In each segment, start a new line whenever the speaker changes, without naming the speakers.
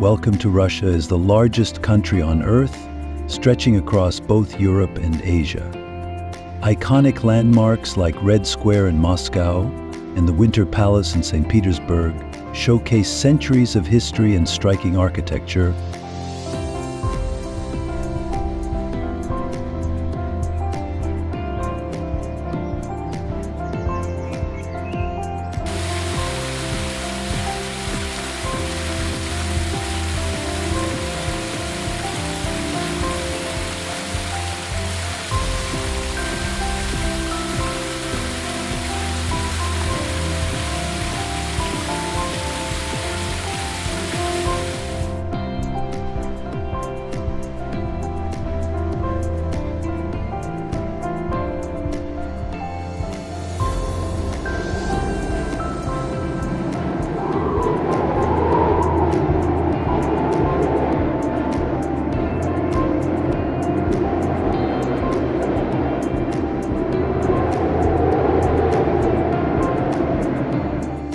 Welcome to Russia is the largest country on Earth, stretching across both Europe and Asia. Iconic landmarks like Red Square in Moscow and the Winter Palace in St. Petersburg showcase centuries of history and striking architecture.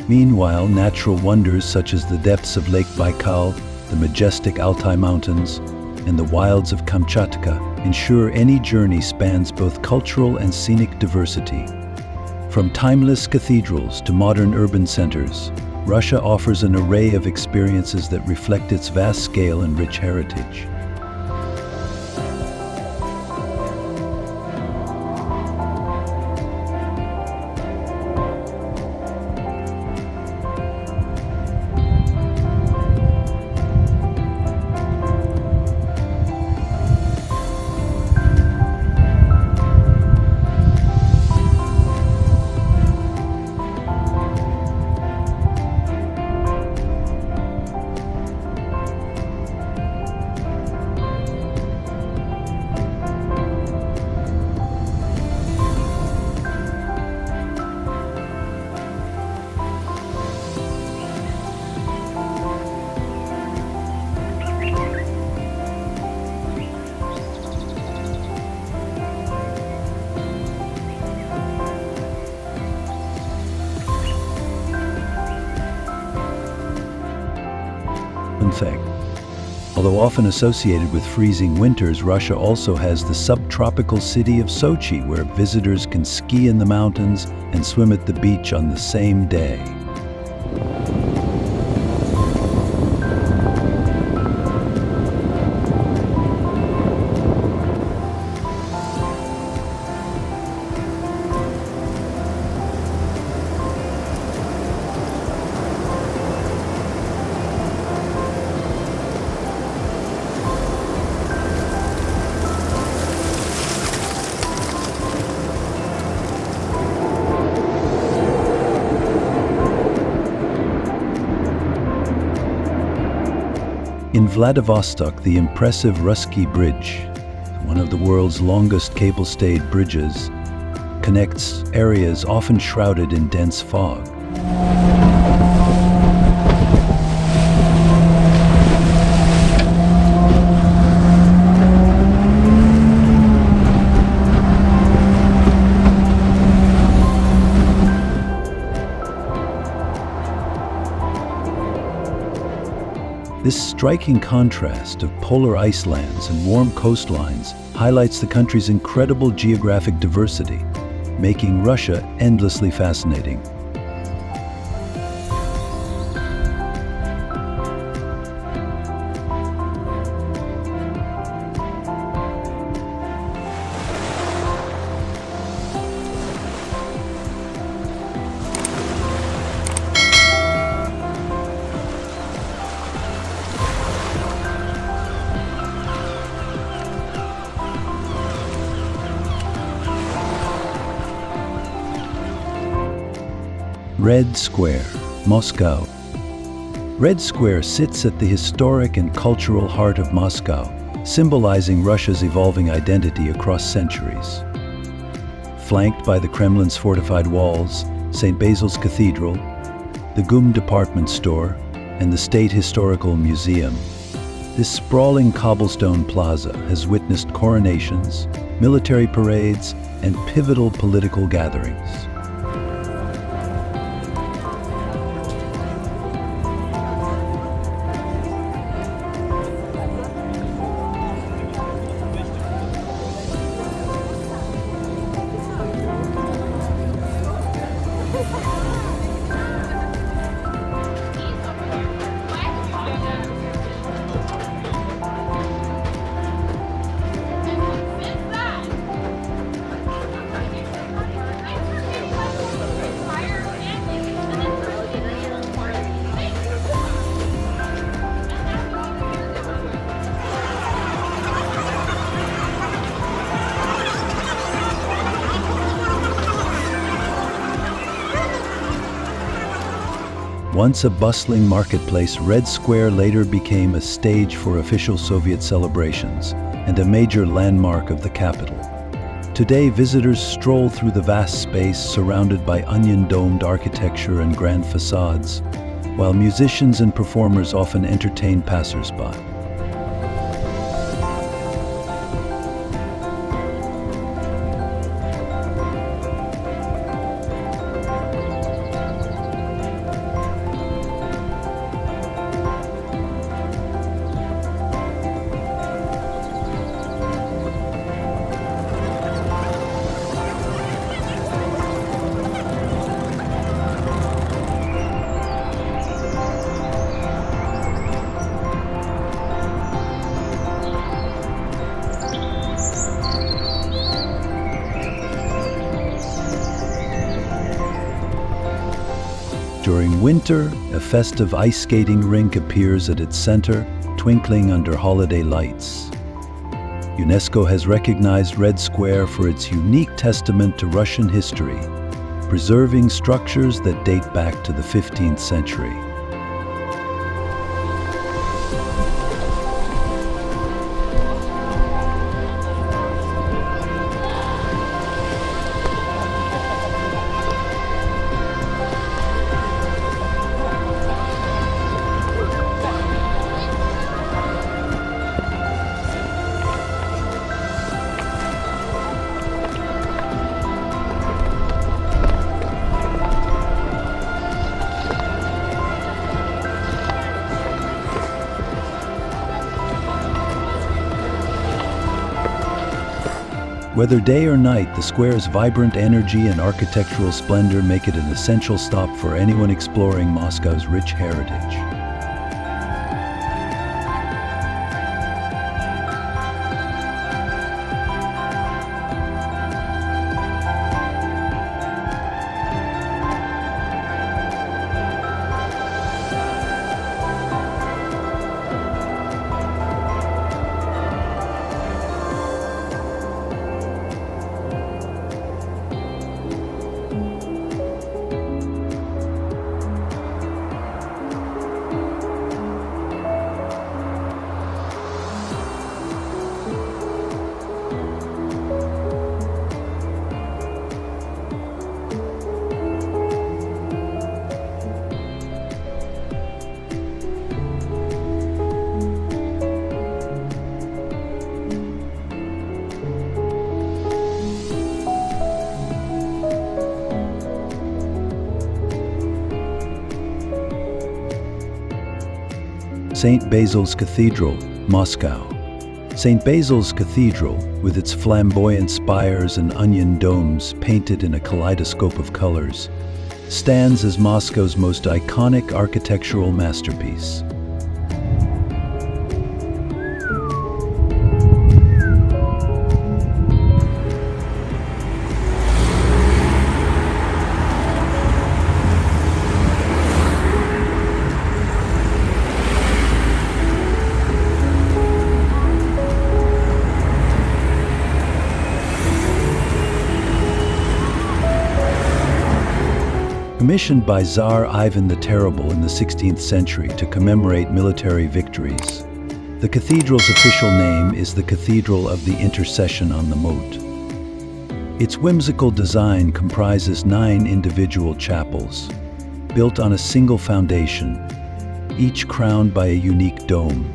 Meanwhile, natural wonders such as the depths of Lake Baikal, the majestic Altai Mountains, and the wilds of Kamchatka ensure any journey spans both cultural and scenic diversity. From timeless cathedrals to modern urban centers, Russia offers an array of experiences that reflect its vast scale and rich heritage. Thing. Although often associated with freezing winters, Russia also has the subtropical city of Sochi, where visitors can ski in the mountains and swim at the beach on the same day. In Vladivostok, the impressive Russky Bridge, one of the world's longest cable-stayed bridges, connects areas often shrouded in dense fog. This striking contrast of polar icelands and warm coastlines highlights the country's incredible geographic diversity, making Russia endlessly fascinating. Red Square, Moscow. Red Square sits at the historic and cultural heart of Moscow, symbolizing Russia's evolving identity across centuries. Flanked by the Kremlin's fortified walls, St. Basil's Cathedral, the GUM department store, and the State Historical Museum, this sprawling cobblestone plaza has witnessed coronations, military parades, and pivotal political gatherings. Once a bustling marketplace, Red Square later became a stage for official Soviet celebrations and a major landmark of the capital. Today, visitors stroll through the vast space surrounded by onion-domed architecture and grand facades, while musicians and performers often entertain passers-by. During winter, a festive ice skating rink appears at its center, twinkling under holiday lights. UNESCO has recognized Red Square for its unique testament to Russian history, preserving structures that date back to the 15th century. Whether day or night, the square's vibrant energy and architectural splendor make it an essential stop for anyone exploring Moscow's rich heritage. St. Basil's Cathedral, Moscow. St. Basil's Cathedral, with its flamboyant spires and onion domes painted in a kaleidoscope of colors, stands as Moscow's most iconic architectural masterpiece. Commissioned by Tsar Ivan the Terrible in the 16th century to commemorate military victories, the cathedral's official name is the Cathedral of the Intercession on the Moat. Its whimsical design comprises 9 individual chapels, built on a single foundation, each crowned by a unique dome.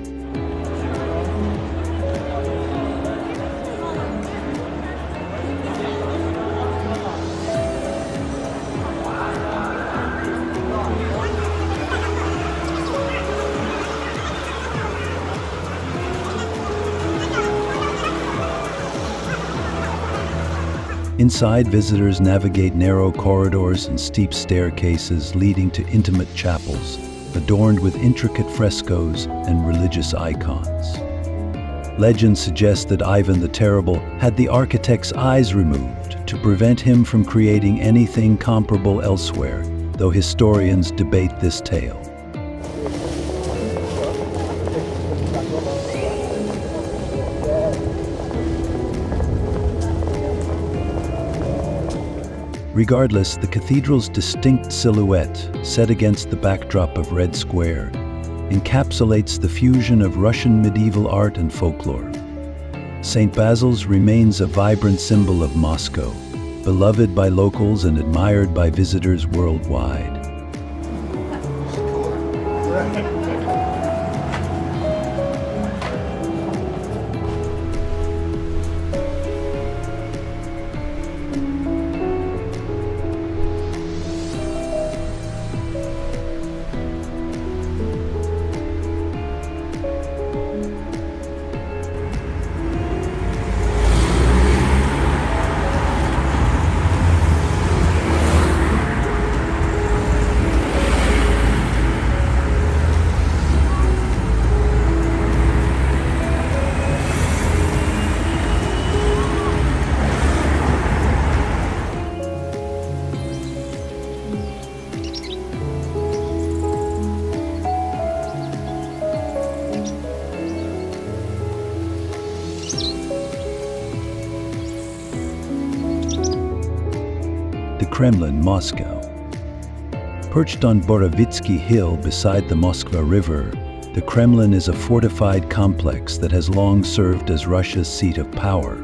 Inside, visitors navigate narrow corridors and steep staircases leading to intimate chapels, adorned with intricate frescoes and religious icons. Legend suggests that Ivan the Terrible had the architect's eyes removed to prevent him from creating anything comparable elsewhere, though historians debate this tale. Regardless, the cathedral's distinct silhouette, set against the backdrop of Red Square, encapsulates the fusion of Russian medieval art and folklore. St. Basil's remains a vibrant symbol of Moscow, beloved by locals and admired by visitors worldwide. Kremlin, Moscow. Perched on Borovitsky Hill beside the Moskva River, the Kremlin is a fortified complex that has long served as Russia's seat of power.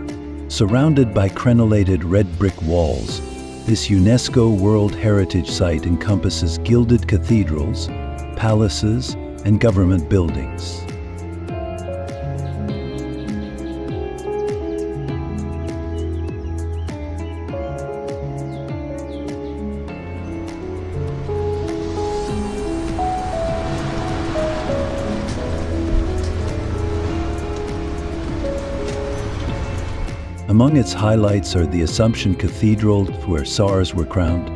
Surrounded by crenellated red brick walls, this UNESCO World Heritage Site encompasses gilded cathedrals, palaces, and government buildings. Among its highlights are the Assumption Cathedral, where Tsars were crowned,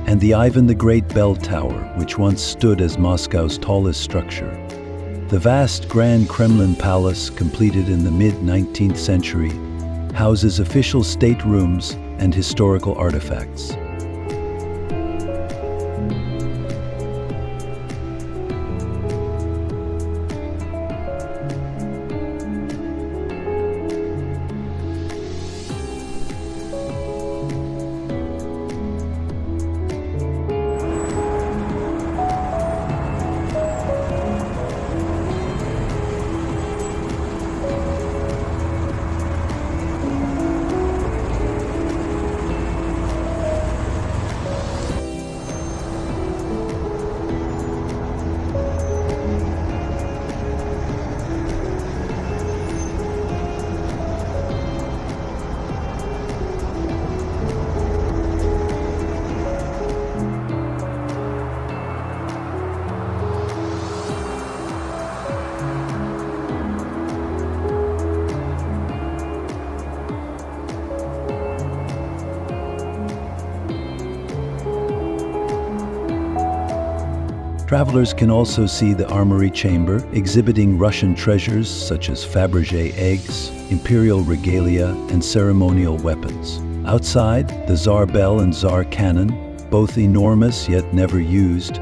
and the Ivan the Great Bell Tower, which once stood as Moscow's tallest structure. The vast Grand Kremlin Palace, completed in the mid-19th century, houses official state rooms and historical artifacts. Travelers can also see the Armory Chamber, exhibiting Russian treasures such as Fabergé eggs, imperial regalia, and ceremonial weapons. Outside, the Tsar Bell and Tsar Cannon, both enormous yet never used,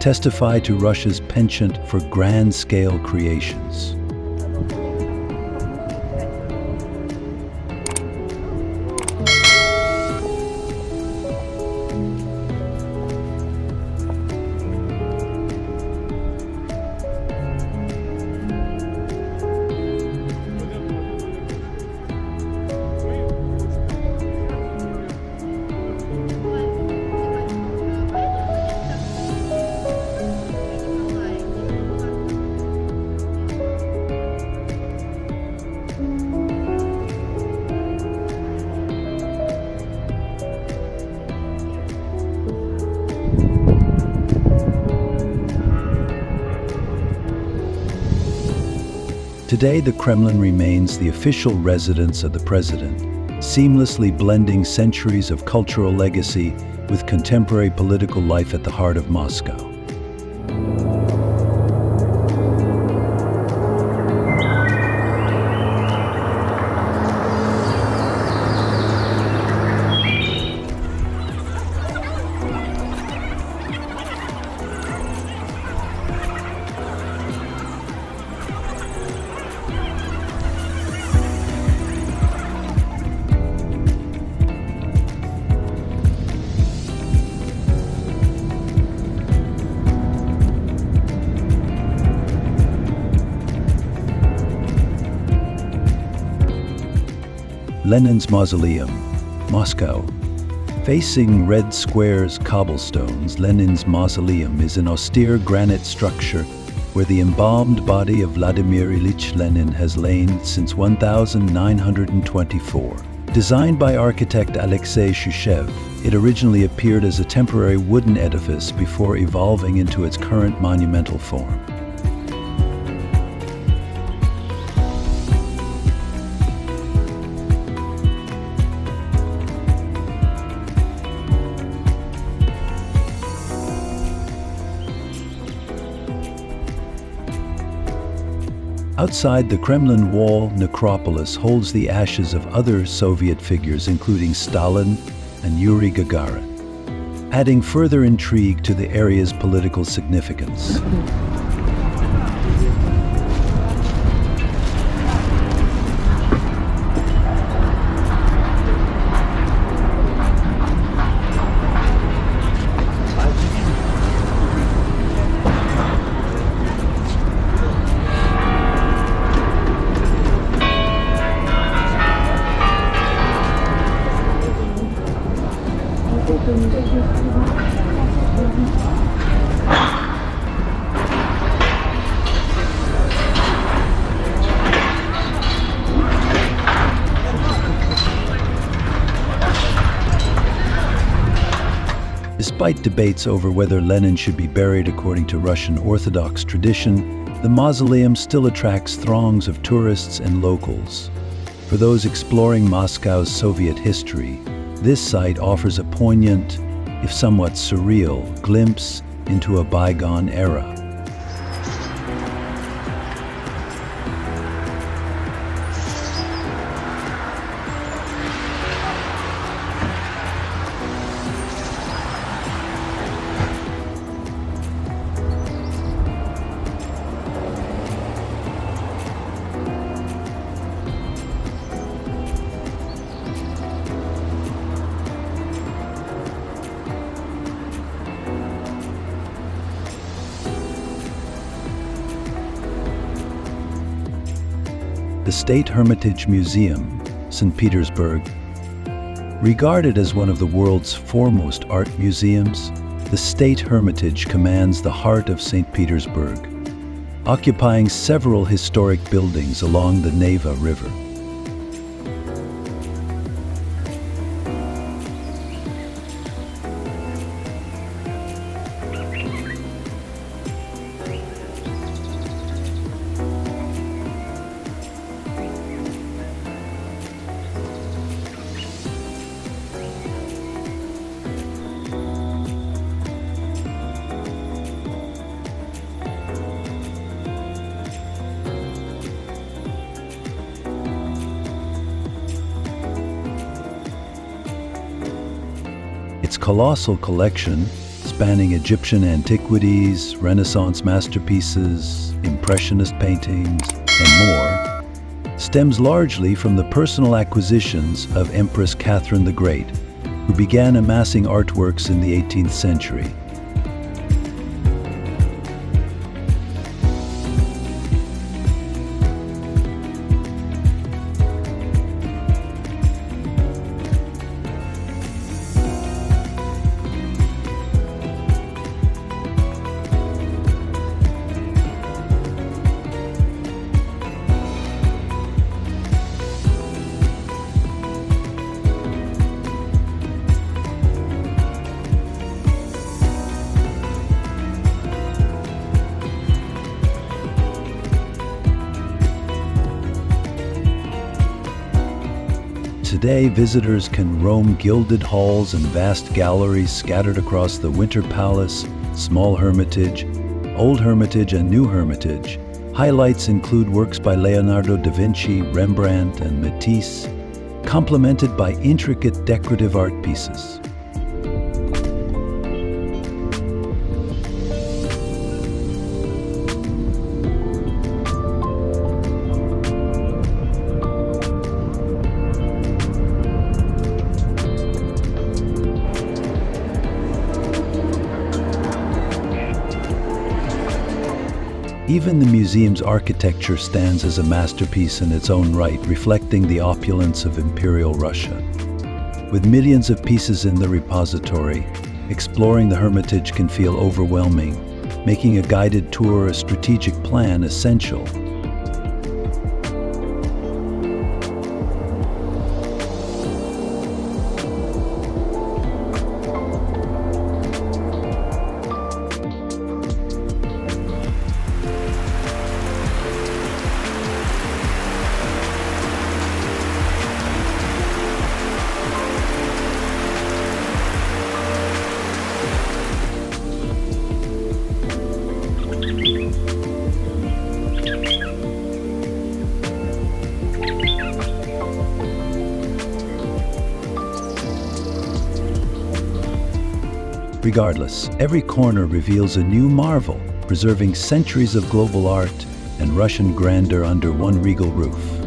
testify to Russia's penchant for grand-scale creations. Today, the Kremlin remains the official residence of the president, seamlessly blending centuries of cultural legacy with contemporary political life at the heart of Moscow. Lenin's Mausoleum, Moscow. Facing Red Square's cobblestones, Lenin's Mausoleum is an austere granite structure where the embalmed body of Vladimir Ilyich Lenin has lain since 1924. Designed by architect Alexei Shushev, it originally appeared as a temporary wooden edifice before evolving into its current monumental form. Outside the Kremlin wall, necropolis holds the ashes of other Soviet figures, including Stalin and Yuri Gagarin, adding further intrigue to the area's political significance. Despite debates over whether Lenin should be buried according to Russian Orthodox tradition, the mausoleum still attracts throngs of tourists and locals. For those exploring Moscow's Soviet history, this site offers a poignant, if somewhat surreal, glimpse into a bygone era. The State Hermitage Museum, St. Petersburg. Regarded as one of the world's foremost art museums, the State Hermitage commands the heart of St. Petersburg, occupying several historic buildings along the Neva River. Its colossal collection, spanning Egyptian antiquities, Renaissance masterpieces, Impressionist paintings, and more, stems largely from the personal acquisitions of Empress Catherine the Great, who began amassing artworks in the 18th century. Today, visitors can roam gilded halls and vast galleries scattered across the Winter Palace, Small Hermitage, Old Hermitage, and New Hermitage. Highlights include works by Leonardo da Vinci, Rembrandt, and Matisse, complemented by intricate decorative art pieces. Even the museum's architecture stands as a masterpiece in its own right, reflecting the opulence of Imperial Russia. With millions of pieces in the repository, exploring the Hermitage can feel overwhelming, making a guided tour a strategic plan essential. Regardless, every corner reveals a new marvel, preserving centuries of global art and Russian grandeur under one regal roof.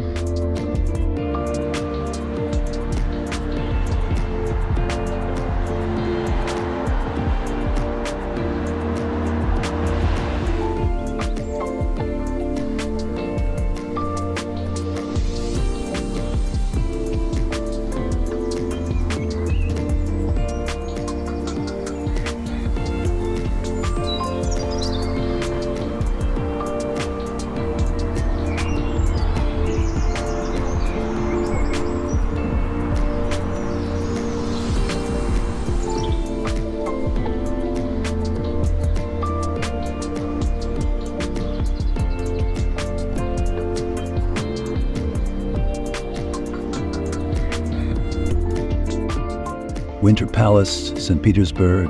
Winter Palace, St. Petersburg.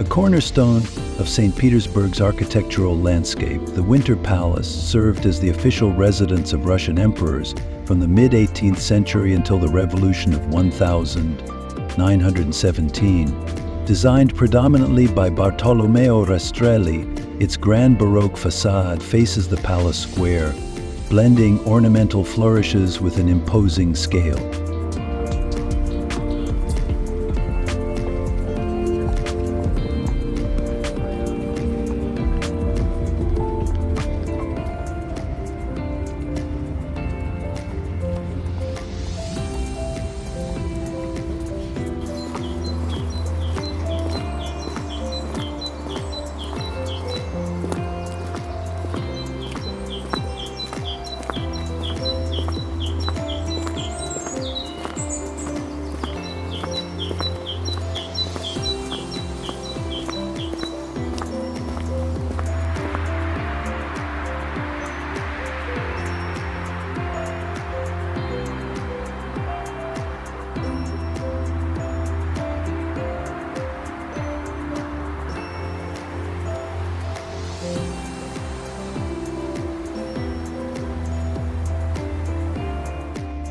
A cornerstone of St. Petersburg's architectural landscape, the Winter Palace served as the official residence of Russian emperors from the mid-18th century until the Revolution of 1917. Designed predominantly by Bartolomeo Rastrelli, its grand Baroque facade faces the palace square, blending ornamental flourishes with an imposing scale.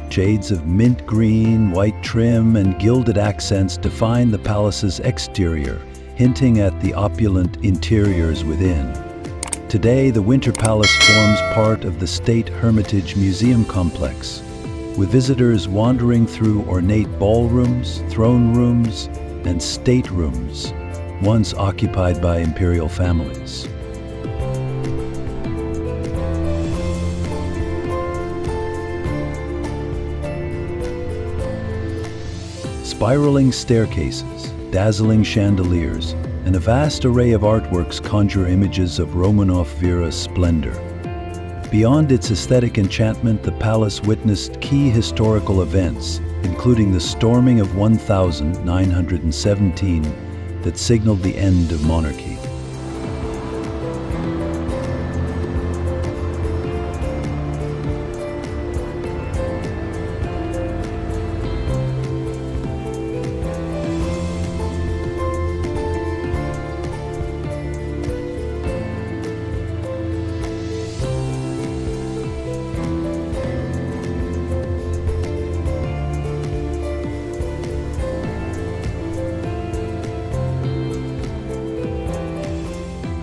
Shades of mint green, white trim, and gilded accents define the palace's exterior, hinting at the opulent interiors within. Today, the Winter Palace forms part of the State Hermitage Museum complex, with visitors wandering through ornate ballrooms, throne rooms, and staterooms, once occupied by imperial families. Spiraling staircases, dazzling chandeliers, and a vast array of artworks conjure images of Romanov Vera's splendor. Beyond its aesthetic enchantment, the palace witnessed key historical events, including the storming of 1917 that signaled the end of monarchy.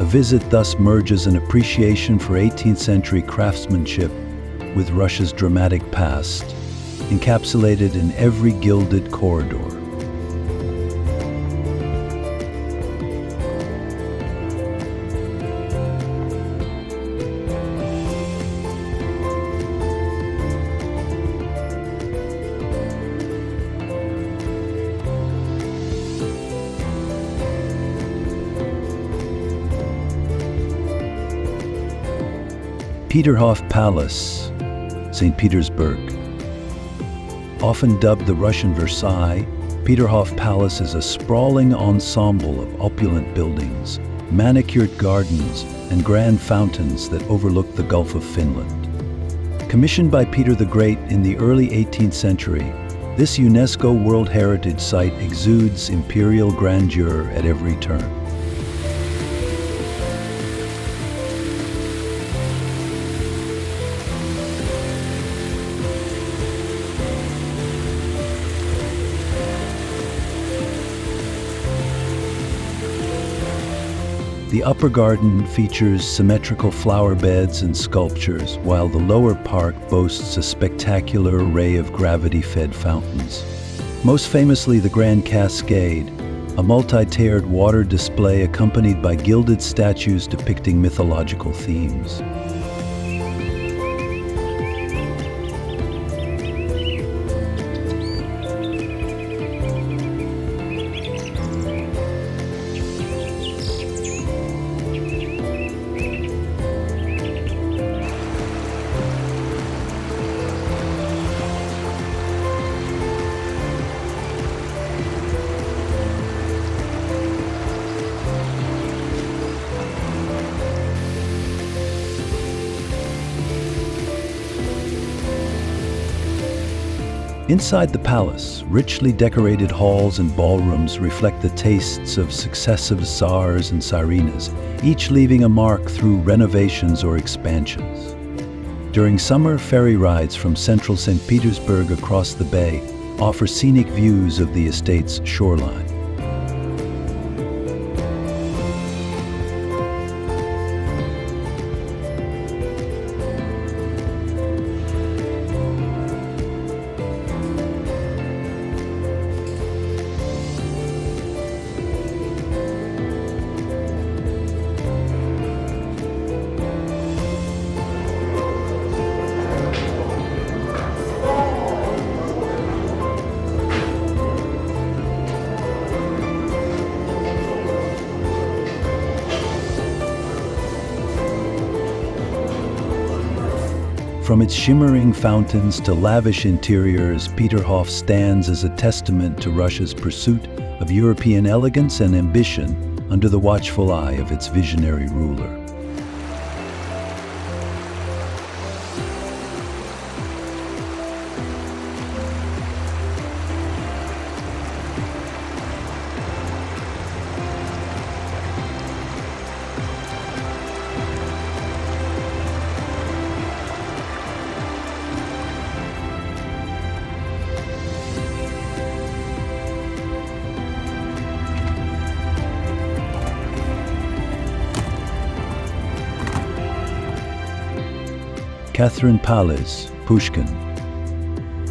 A visit thus merges an appreciation for 18th century craftsmanship with Russia's dramatic past, encapsulated in every gilded corridor. Peterhof Palace, St. Petersburg. Often dubbed the Russian Versailles, Peterhof Palace is a sprawling ensemble of opulent buildings, manicured gardens, and grand fountains that overlook the Gulf of Finland. Commissioned by Peter the Great in the early 18th century, this UNESCO World Heritage Site exudes imperial grandeur at every turn. The upper garden features symmetrical flower beds and sculptures, while the lower park boasts a spectacular array of gravity-fed fountains. Most famously, the Grand Cascade, a multi-tiered water display accompanied by gilded statues depicting mythological themes. Inside the palace, richly decorated halls and ballrooms reflect the tastes of successive tsars and tsarinas, each leaving a mark through renovations or expansions. During summer, ferry rides from central St. Petersburg across the bay offer scenic views of the estate's shoreline. From its shimmering fountains to lavish interiors, Peterhof stands as a testament to Russia's pursuit of European elegance and ambition under the watchful eye of its visionary ruler. Catherine Palace, Pushkin.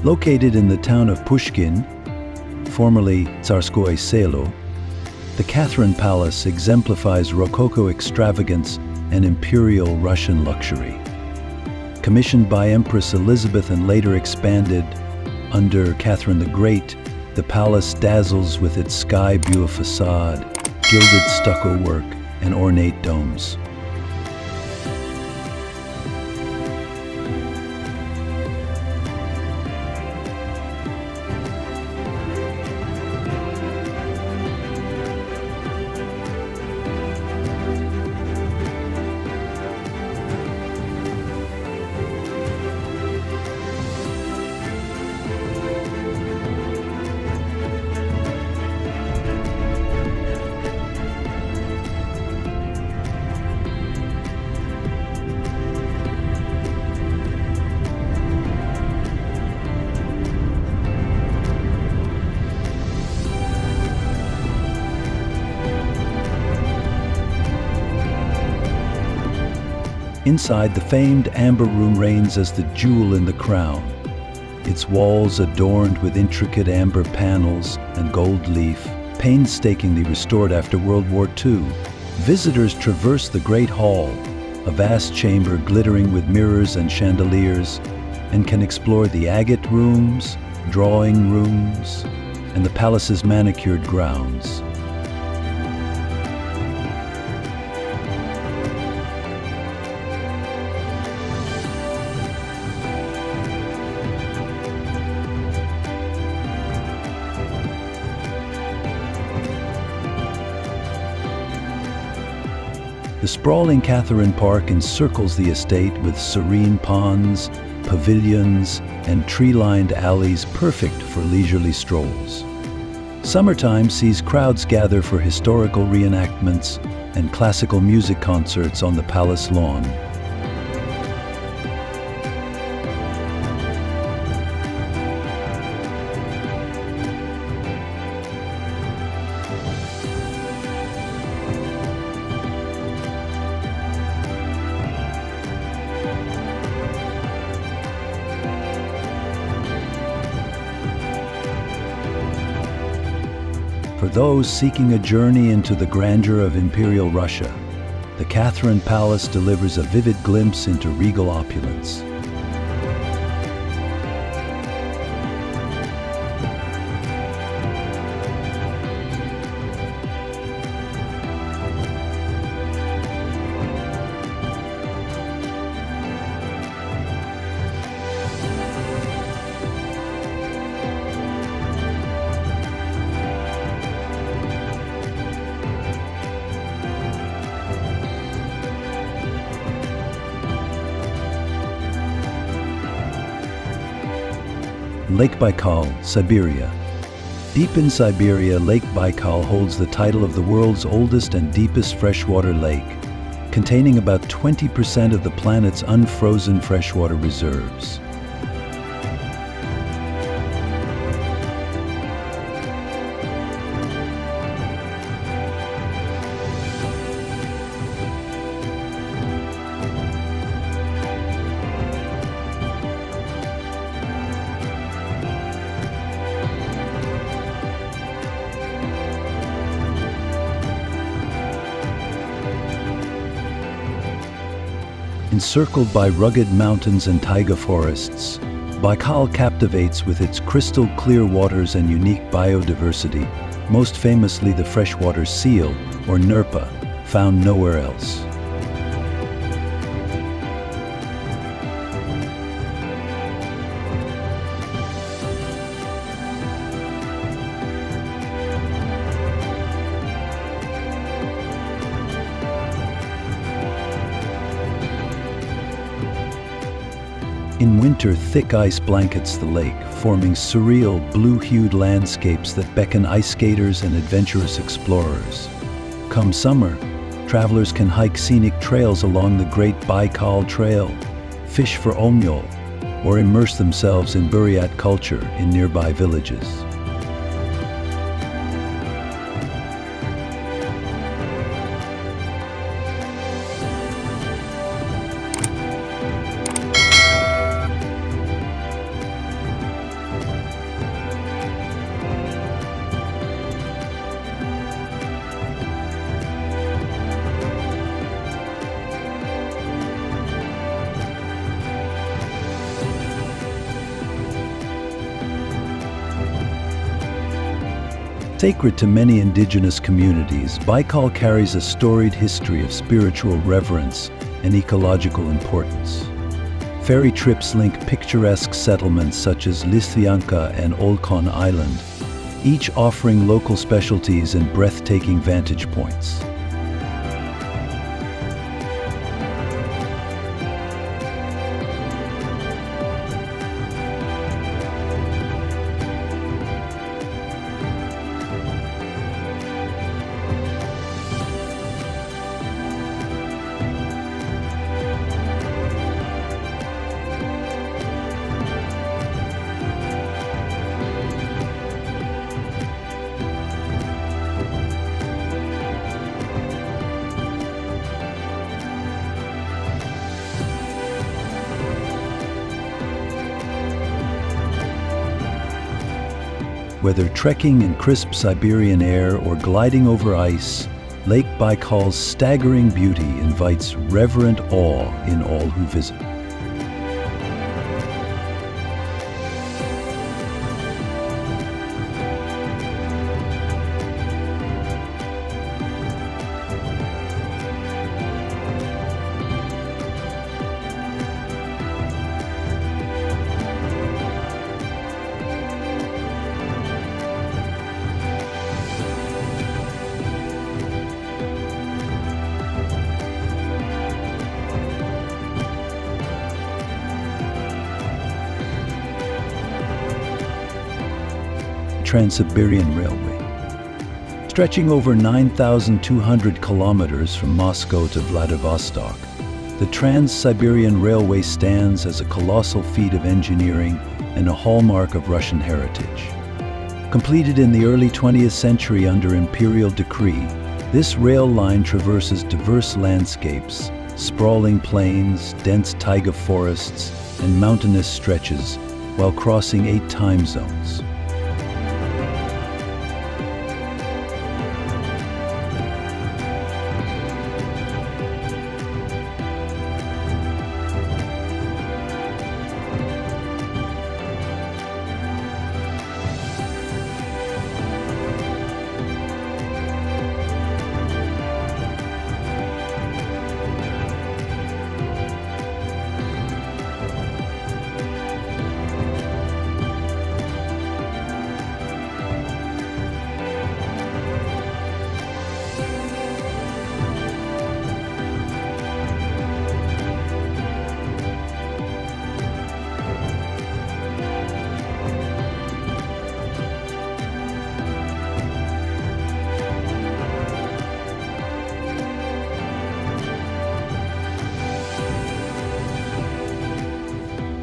Located in the town of Pushkin, formerly Tsarskoye Selo, the Catherine Palace exemplifies Rococo extravagance and imperial Russian luxury. Commissioned by Empress Elizabeth and later expanded under Catherine the Great, the palace dazzles with its sky blue facade, gilded stucco work, and ornate domes. Inside, the famed amber room reigns as the jewel in the crown. Its walls adorned with intricate amber panels and gold leaf, painstakingly restored after World War II. Visitors traverse the Great Hall, a vast chamber glittering with mirrors and chandeliers, and can explore the agate rooms, drawing rooms, and the palace's manicured grounds. The sprawling Catherine Park encircles the estate with serene ponds, pavilions, and tree-lined alleys perfect for leisurely strolls. Summertime sees crowds gather for historical reenactments and classical music concerts on the palace lawn. For those seeking a journey into the grandeur of Imperial Russia, the Catherine Palace delivers a vivid glimpse into regal opulence. Lake Baikal, Siberia. Deep in Siberia, Lake Baikal holds the title of the world's oldest and deepest freshwater lake, containing about 20% of the planet's unfrozen freshwater reserves. Encircled by rugged mountains and taiga forests, Baikal captivates with its crystal clear waters and unique biodiversity, most famously the freshwater seal, or nerpa, found nowhere else. In winter, thick ice blankets the lake, forming surreal, blue-hued landscapes that beckon ice skaters and adventurous explorers. Come summer, travelers can hike scenic trails along the Great Baikal Trail, fish for omyol, or immerse themselves in Buryat culture in nearby villages. Sacred to many indigenous communities, Baikal carries a storied history of spiritual reverence and ecological importance. Ferry trips link picturesque settlements such as Lithyanka and Olkhon Island, each offering local specialties and breathtaking vantage points. Whether trekking in crisp Siberian air or gliding over ice, Lake Baikal's staggering beauty invites reverent awe in all who visit. Trans-Siberian Railway. Stretching over 9,200 kilometers from Moscow to Vladivostok, the Trans-Siberian Railway stands as a colossal feat of engineering and a hallmark of Russian heritage. Completed in the early 20th century under imperial decree, this rail line traverses diverse landscapes, sprawling plains, dense taiga forests, and mountainous stretches, while crossing 8 time zones.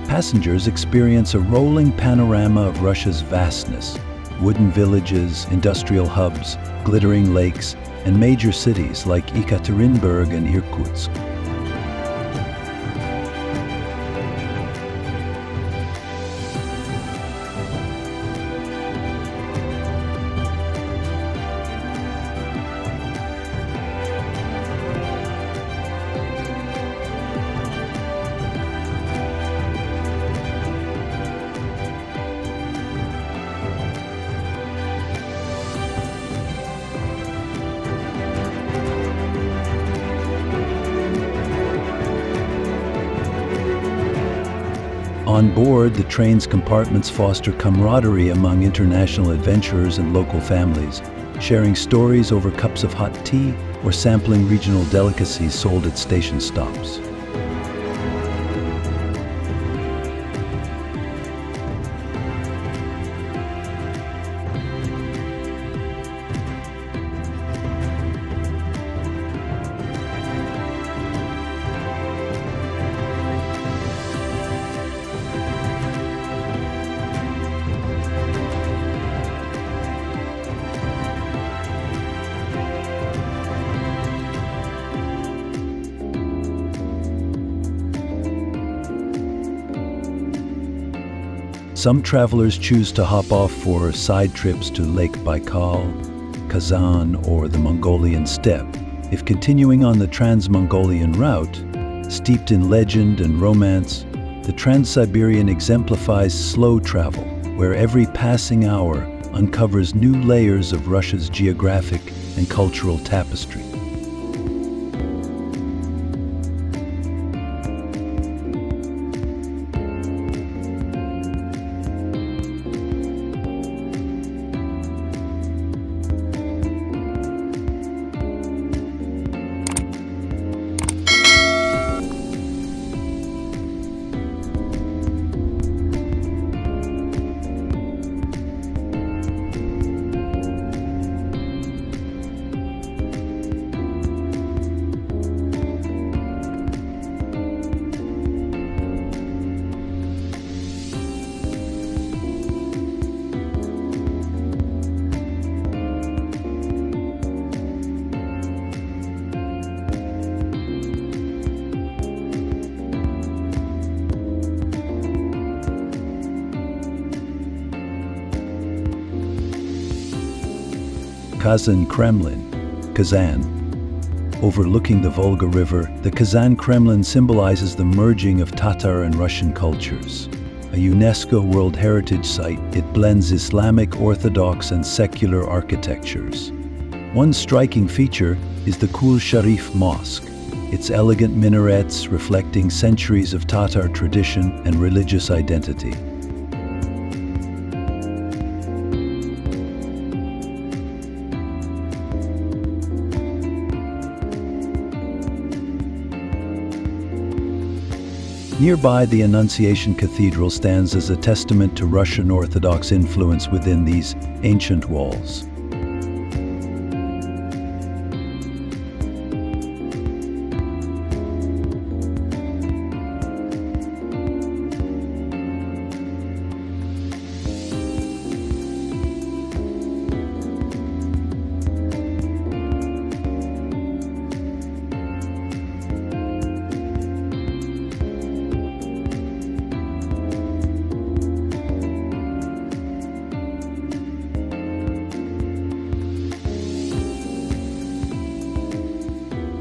Passengers experience a rolling panorama of Russia's vastness: wooden villages, industrial hubs, glittering lakes, and major cities like Ekaterinburg and Irkutsk. On board, the train's compartments foster camaraderie among international adventurers and local families, sharing stories over cups of hot tea or sampling regional delicacies sold at station stops. Some travelers choose to hop off for side trips to Lake Baikal, Kazan, or the Mongolian steppe. If continuing on the Trans-Mongolian route, steeped in legend and romance, the Trans-Siberian exemplifies slow travel, where every passing hour uncovers new layers of Russia's geographic and cultural tapestry. Kazan Kremlin, Kazan. Overlooking the Volga River, the Kazan Kremlin symbolizes the merging of Tatar and Russian cultures. A UNESCO World Heritage Site, it blends Islamic, Orthodox, and secular architectures. One striking feature is the Kul Sharif Mosque, its elegant minarets reflecting centuries of Tatar tradition and religious identity. Nearby, the Annunciation Cathedral stands as a testament to Russian Orthodox influence within these ancient walls.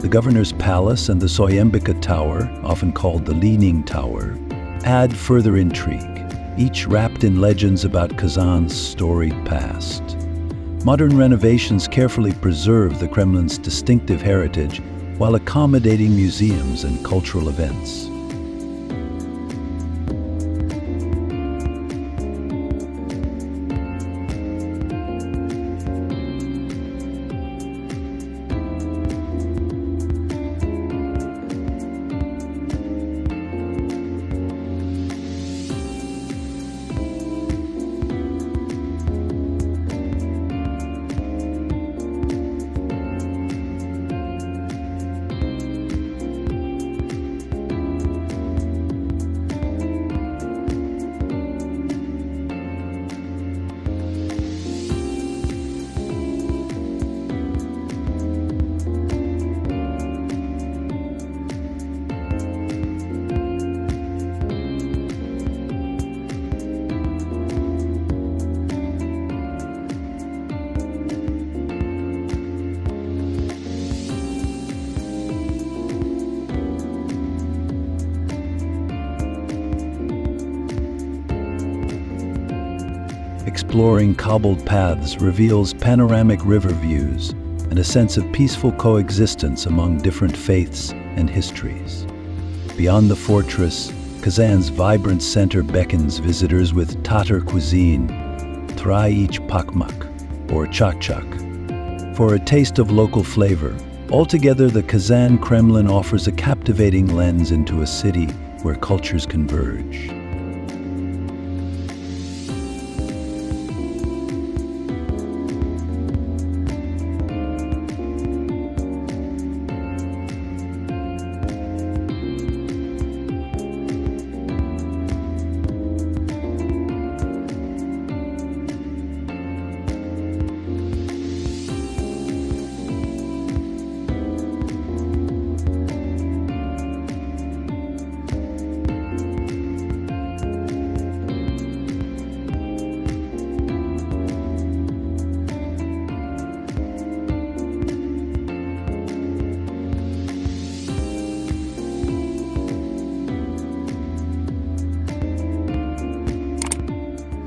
The Governor's Palace and the Soyembika Tower, often called the Leaning Tower, add further intrigue, each wrapped in legends about Kazan's storied past. Modern renovations carefully preserve the Kremlin's distinctive heritage while accommodating museums and cultural events. Exploring cobbled paths reveals panoramic river views and a sense of peaceful coexistence among different faiths and histories. Beyond the fortress, Kazan's vibrant center beckons visitors with Tatar cuisine, Trai-ich pakmak, or chak-chak, for a taste of local flavor. Altogether, the Kazan Kremlin offers a captivating lens into a city where cultures converge.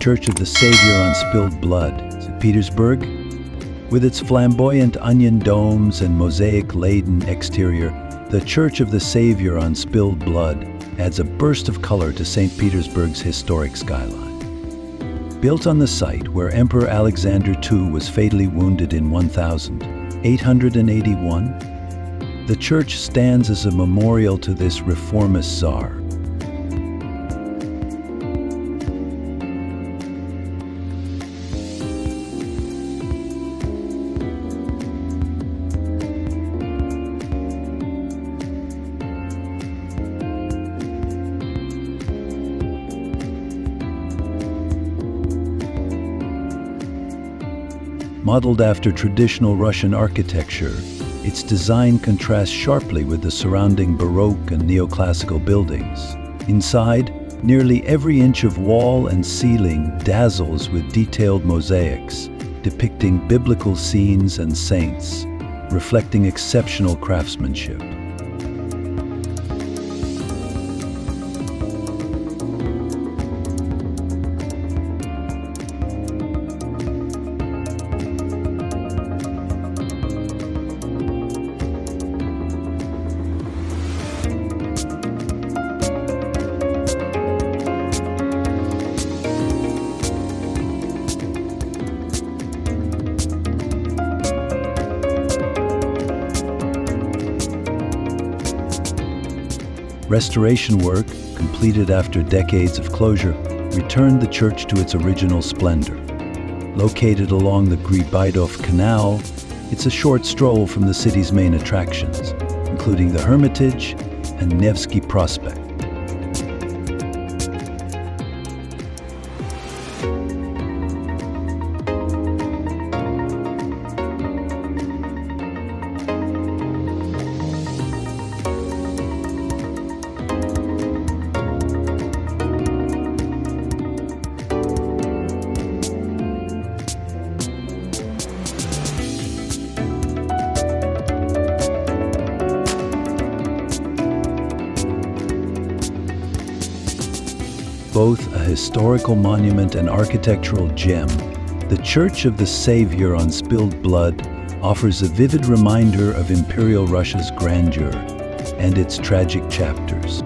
Church of the Savior on Spilled Blood, St. Petersburg. With its flamboyant onion domes and mosaic-laden exterior, the Church of the Savior on Spilled Blood adds a burst of color to St. Petersburg's historic skyline. Built on the site where Emperor Alexander II was fatally wounded in 1881, the church stands as a memorial to this reformist Tsar. Modeled after traditional Russian architecture, its design contrasts sharply with the surrounding Baroque and neoclassical buildings. Inside, nearly every inch of wall and ceiling dazzles with detailed mosaics depicting biblical scenes and saints, reflecting exceptional craftsmanship. Restoration work, completed after decades of closure, returned the church to its original splendor. Located along the Gribidov Canal, it's a short stroll from the city's main attractions, including the Hermitage and Nevsky Prospect. Both a historical monument and architectural gem, the Church of the Savior on Spilled Blood offers a vivid reminder of Imperial Russia's grandeur and its tragic chapters.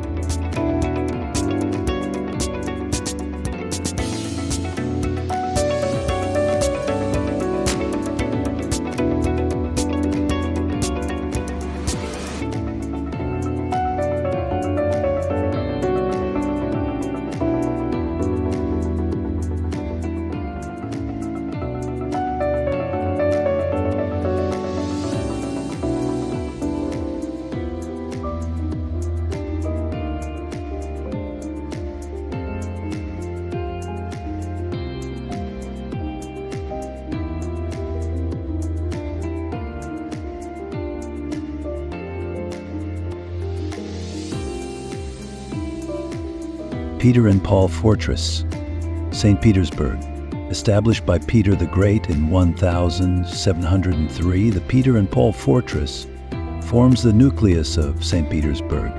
Peter and Paul Fortress, St. Petersburg. Established by Peter the Great in 1703, the Peter and Paul Fortress forms the nucleus of St. Petersburg,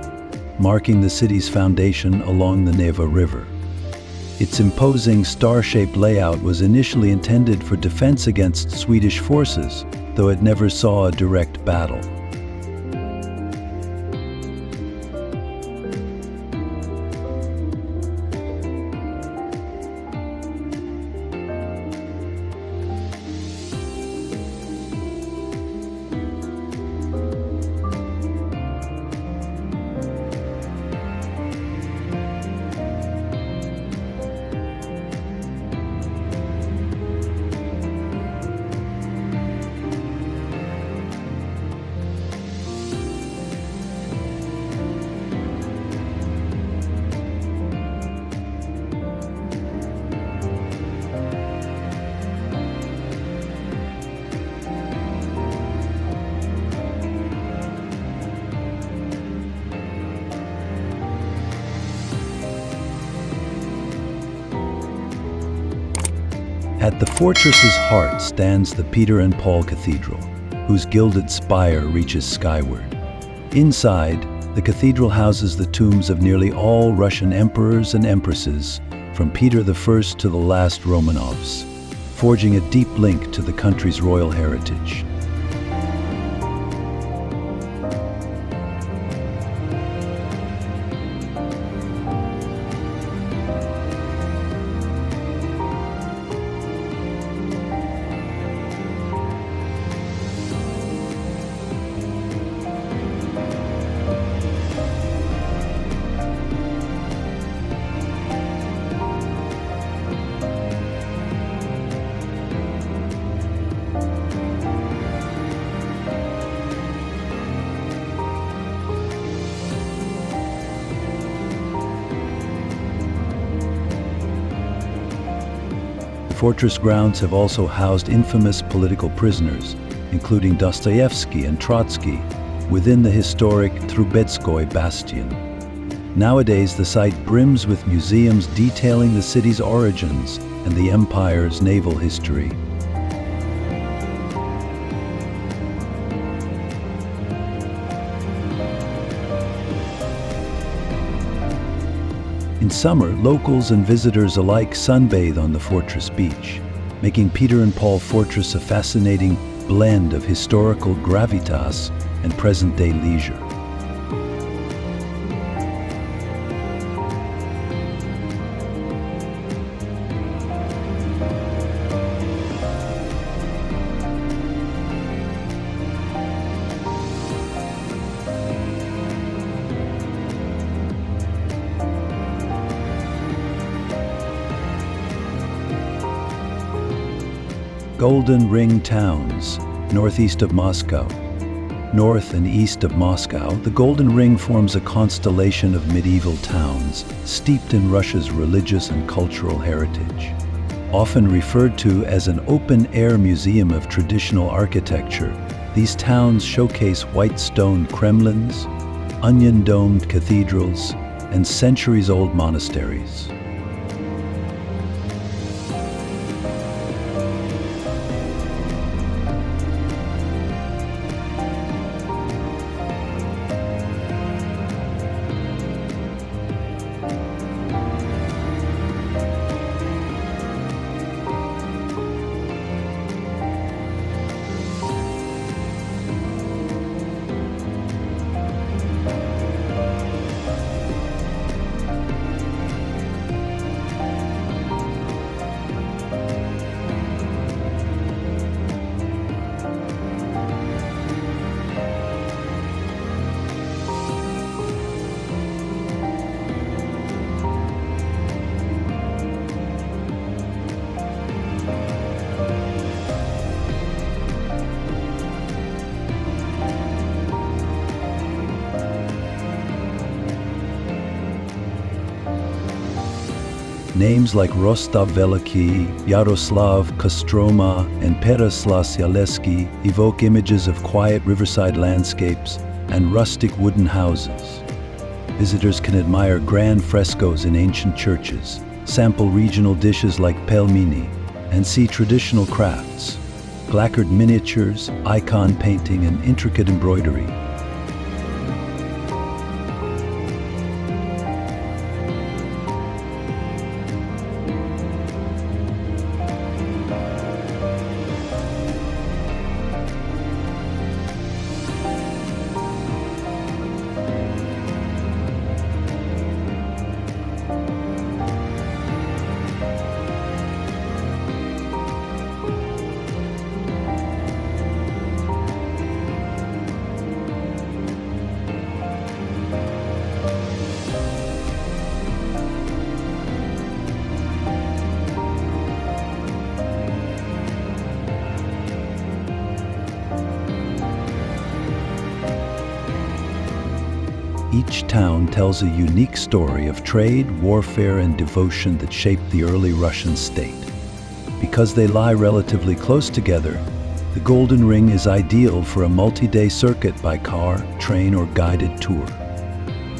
marking the city's foundation along the Neva River. Its imposing star-shaped layout was initially intended for defense against Swedish forces, though it never saw a direct battle. At the fortress's heart stands the Peter and Paul Cathedral, whose gilded spire reaches skyward. Inside, the cathedral houses the tombs of nearly all Russian emperors and empresses, from Peter I to the last Romanovs, forging a deep link to the country's royal heritage. Fortress grounds have also housed infamous political prisoners, including Dostoevsky and Trotsky, within the historic Trubetskoy bastion. Nowadays, the site brims with museums detailing the city's origins and the empire's naval history. In summer, locals and visitors alike sunbathe on the fortress beach, making Peter and Paul Fortress a fascinating blend of historical gravitas and present-day leisure. Golden Ring towns, northeast of Moscow. North and east of Moscow, the Golden Ring forms a constellation of medieval towns steeped in Russia's religious and cultural heritage. Often referred to as an open-air museum of traditional architecture, these towns showcase white stone Kremlins, onion-domed cathedrals, and centuries-old monasteries. Names like Rostov-Veliki, Yaroslav, Kostroma, and Peroslavl-Sialeski evoke images of quiet riverside landscapes and rustic wooden houses. Visitors can admire grand frescoes in ancient churches, sample regional dishes like pelmeni, and see traditional crafts, lacquered miniatures, icon painting, and intricate embroidery. Each town tells a unique story of trade, warfare, and devotion that shaped the early Russian state. Because they lie relatively close together, the Golden Ring is ideal for a multi-day circuit by car, train, or guided tour.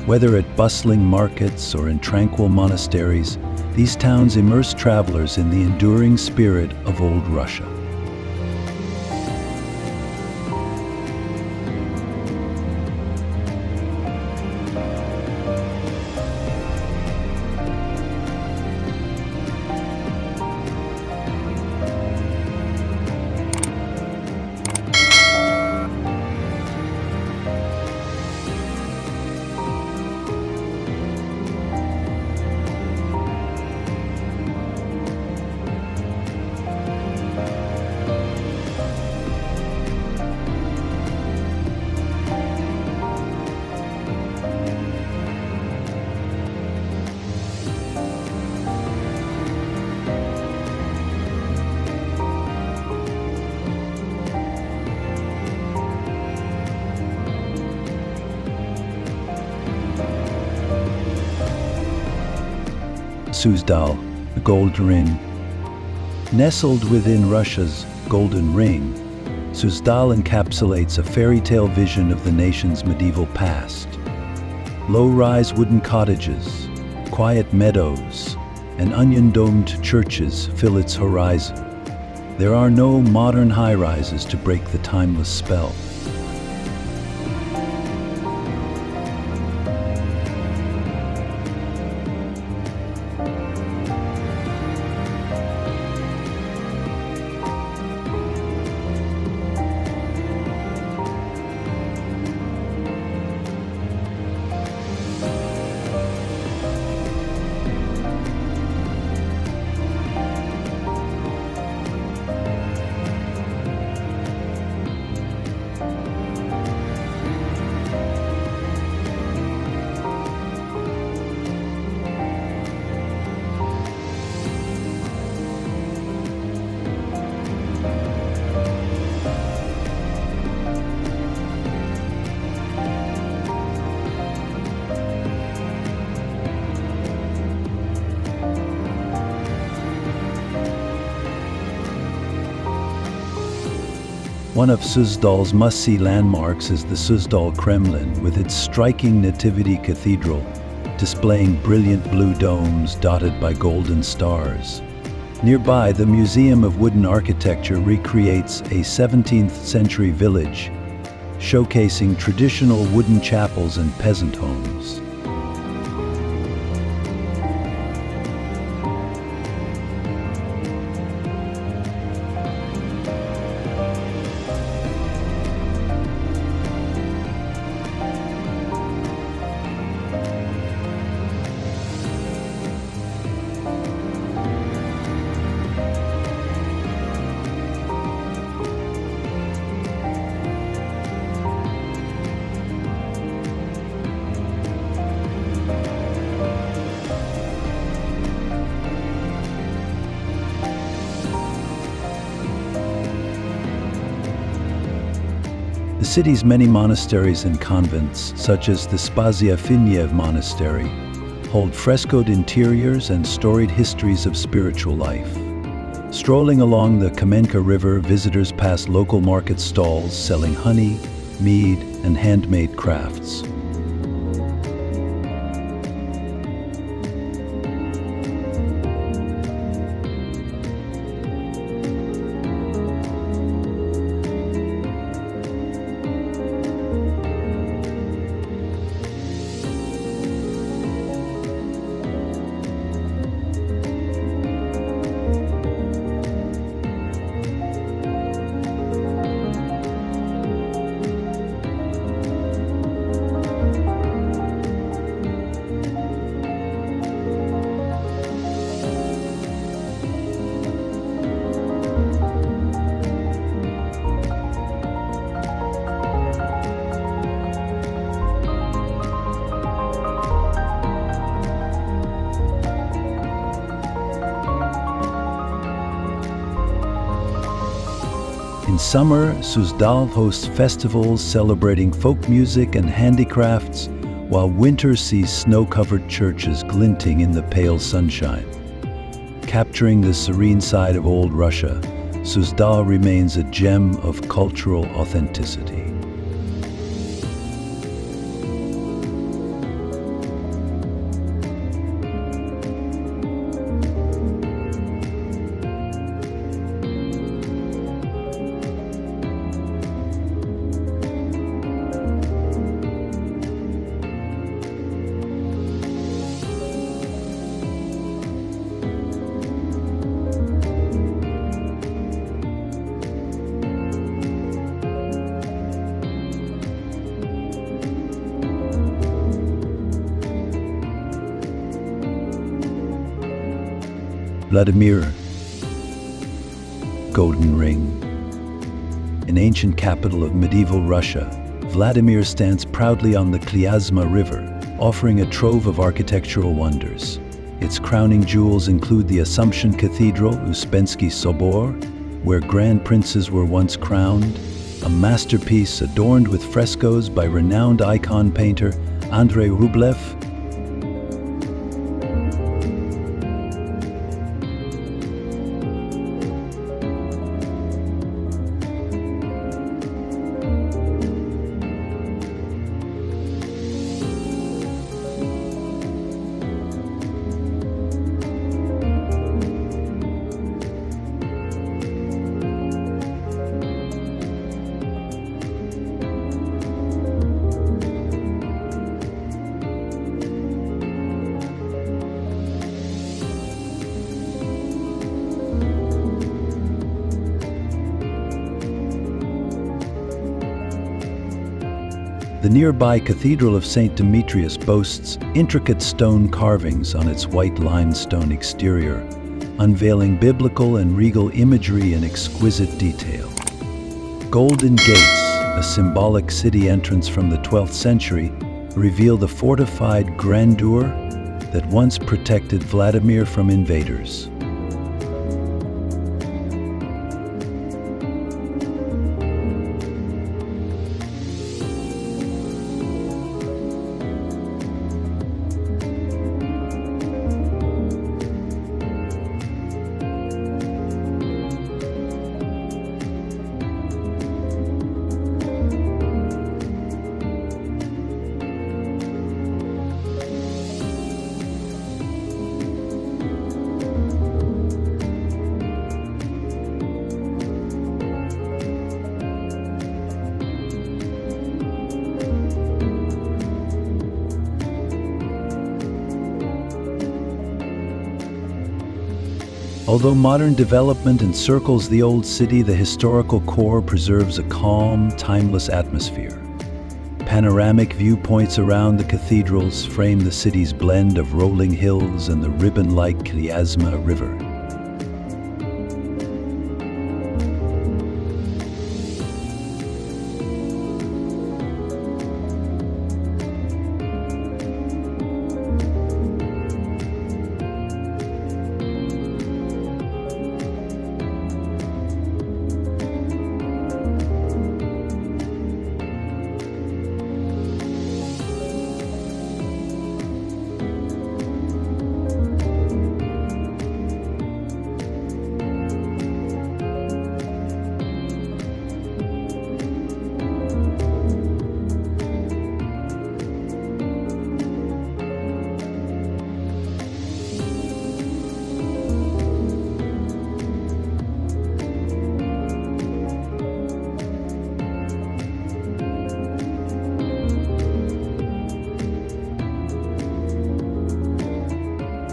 Whether at bustling markets or in tranquil monasteries, these towns immerse travelers in the enduring spirit of old Russia. Suzdal, the Gold Ring. Nestled within Russia's Golden Ring, Suzdal encapsulates a fairy tale vision of the nation's medieval past. Low-rise wooden cottages, quiet meadows, and onion-domed churches fill its horizon. There are no modern high-rises to break the timeless spell. One of Suzdal's must-see landmarks is the Suzdal Kremlin, with its striking Nativity Cathedral, displaying brilliant blue domes dotted by golden stars. Nearby, the Museum of Wooden Architecture recreates a 17th century village, showcasing traditional wooden chapels and peasant homes. The city's many monasteries and convents, such as the Spasiya Monastery, hold frescoed interiors and storied histories of spiritual life. Strolling along the Kamenka River, visitors pass local market stalls selling honey, mead, and handmade crafts. In summer, Suzdal hosts festivals celebrating folk music and handicrafts, while winter sees snow-covered churches glinting in the pale sunshine. Capturing the serene side of old Russia, Suzdal remains a gem of cultural authenticity. Vladimir, Golden Ring. An ancient capital of medieval Russia, Vladimir stands proudly on the Klyazma River, offering a trove of architectural wonders. Its crowning jewels include the Assumption Cathedral, Uspensky Sobor, where grand princes were once crowned, a masterpiece adorned with frescoes by renowned icon painter Andrei Rublev, The nearby Cathedral of St. Demetrius boasts intricate stone carvings on its white limestone exterior, unveiling biblical and regal imagery in exquisite detail. Golden gates, a symbolic city entrance from the 12th century, reveal the fortified grandeur that once protected Vladimir from invaders. Although modern development encircles the old city, the historical core preserves a calm, timeless atmosphere. Panoramic viewpoints around the cathedrals frame the city's blend of rolling hills and the ribbon-like Kyazma River.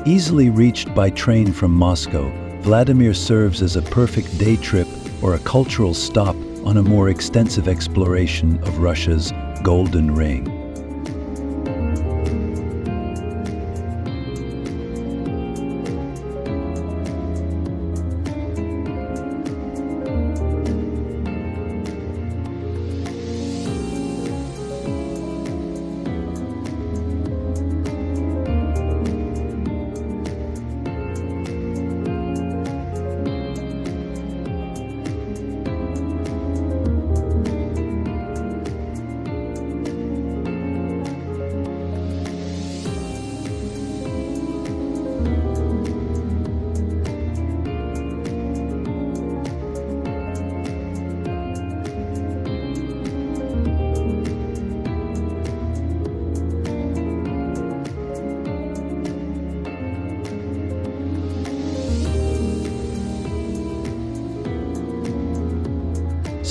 Easily reached by train from Moscow, Vladimir serves as a perfect day trip or a cultural stop on a more extensive exploration of Russia's Golden Ring.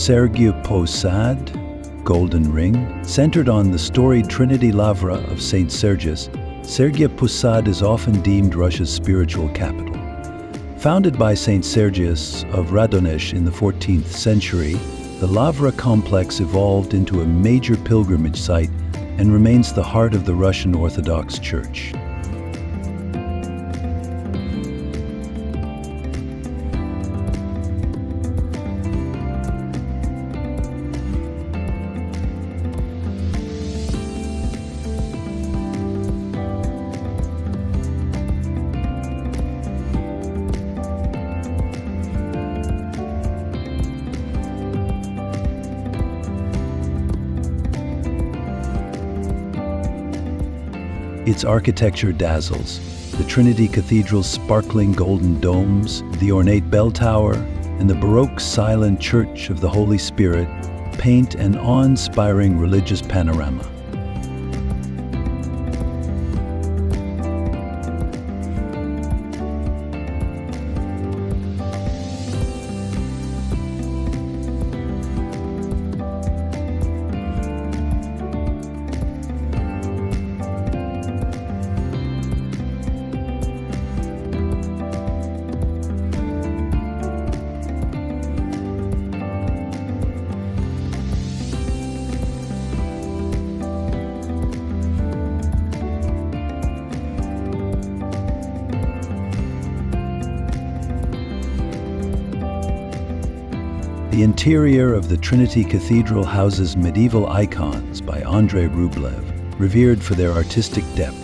Sergiev Posad, Golden Ring, centered on the storied Trinity Lavra of St. Sergius, Sergiev Posad is often deemed Russia's spiritual capital. Founded by St. Sergius of Radonezh in the 14th century, the Lavra complex evolved into a major pilgrimage site and remains the heart of the Russian Orthodox Church. Its architecture dazzles. The Trinity Cathedral's sparkling golden domes, the ornate bell tower, and the Baroque silent Church of the Holy Spirit paint an awe-inspiring religious panorama. The interior of the Trinity Cathedral houses medieval icons by Andrei Rublev, revered for their artistic depth.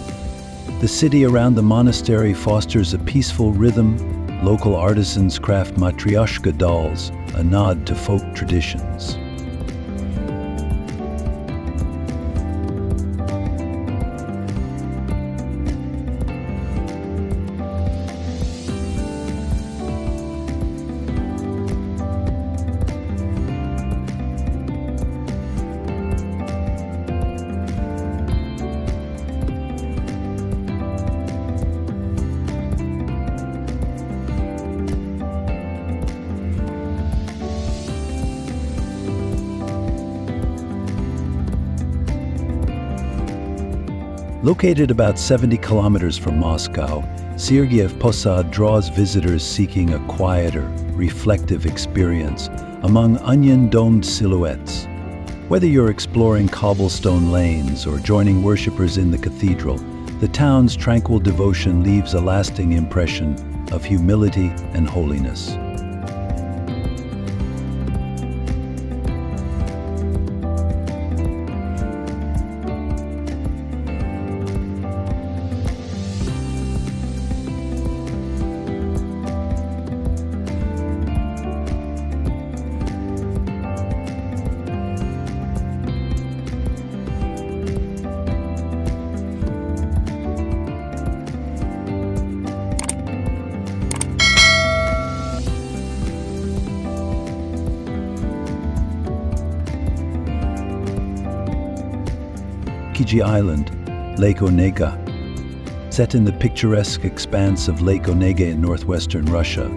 The city around the monastery fosters a peaceful rhythm. Local artisans craft matryoshka dolls, a nod to folk traditions. Located about 70 kilometers from Moscow, Sergiev Posad draws visitors seeking a quieter, reflective experience among onion-domed silhouettes. Whether you're exploring cobblestone lanes or joining worshippers in the cathedral, the town's tranquil devotion leaves a lasting impression of humility and holiness. Kizhi Island, Lake Onega. Set in the picturesque expanse of Lake Onega in northwestern Russia,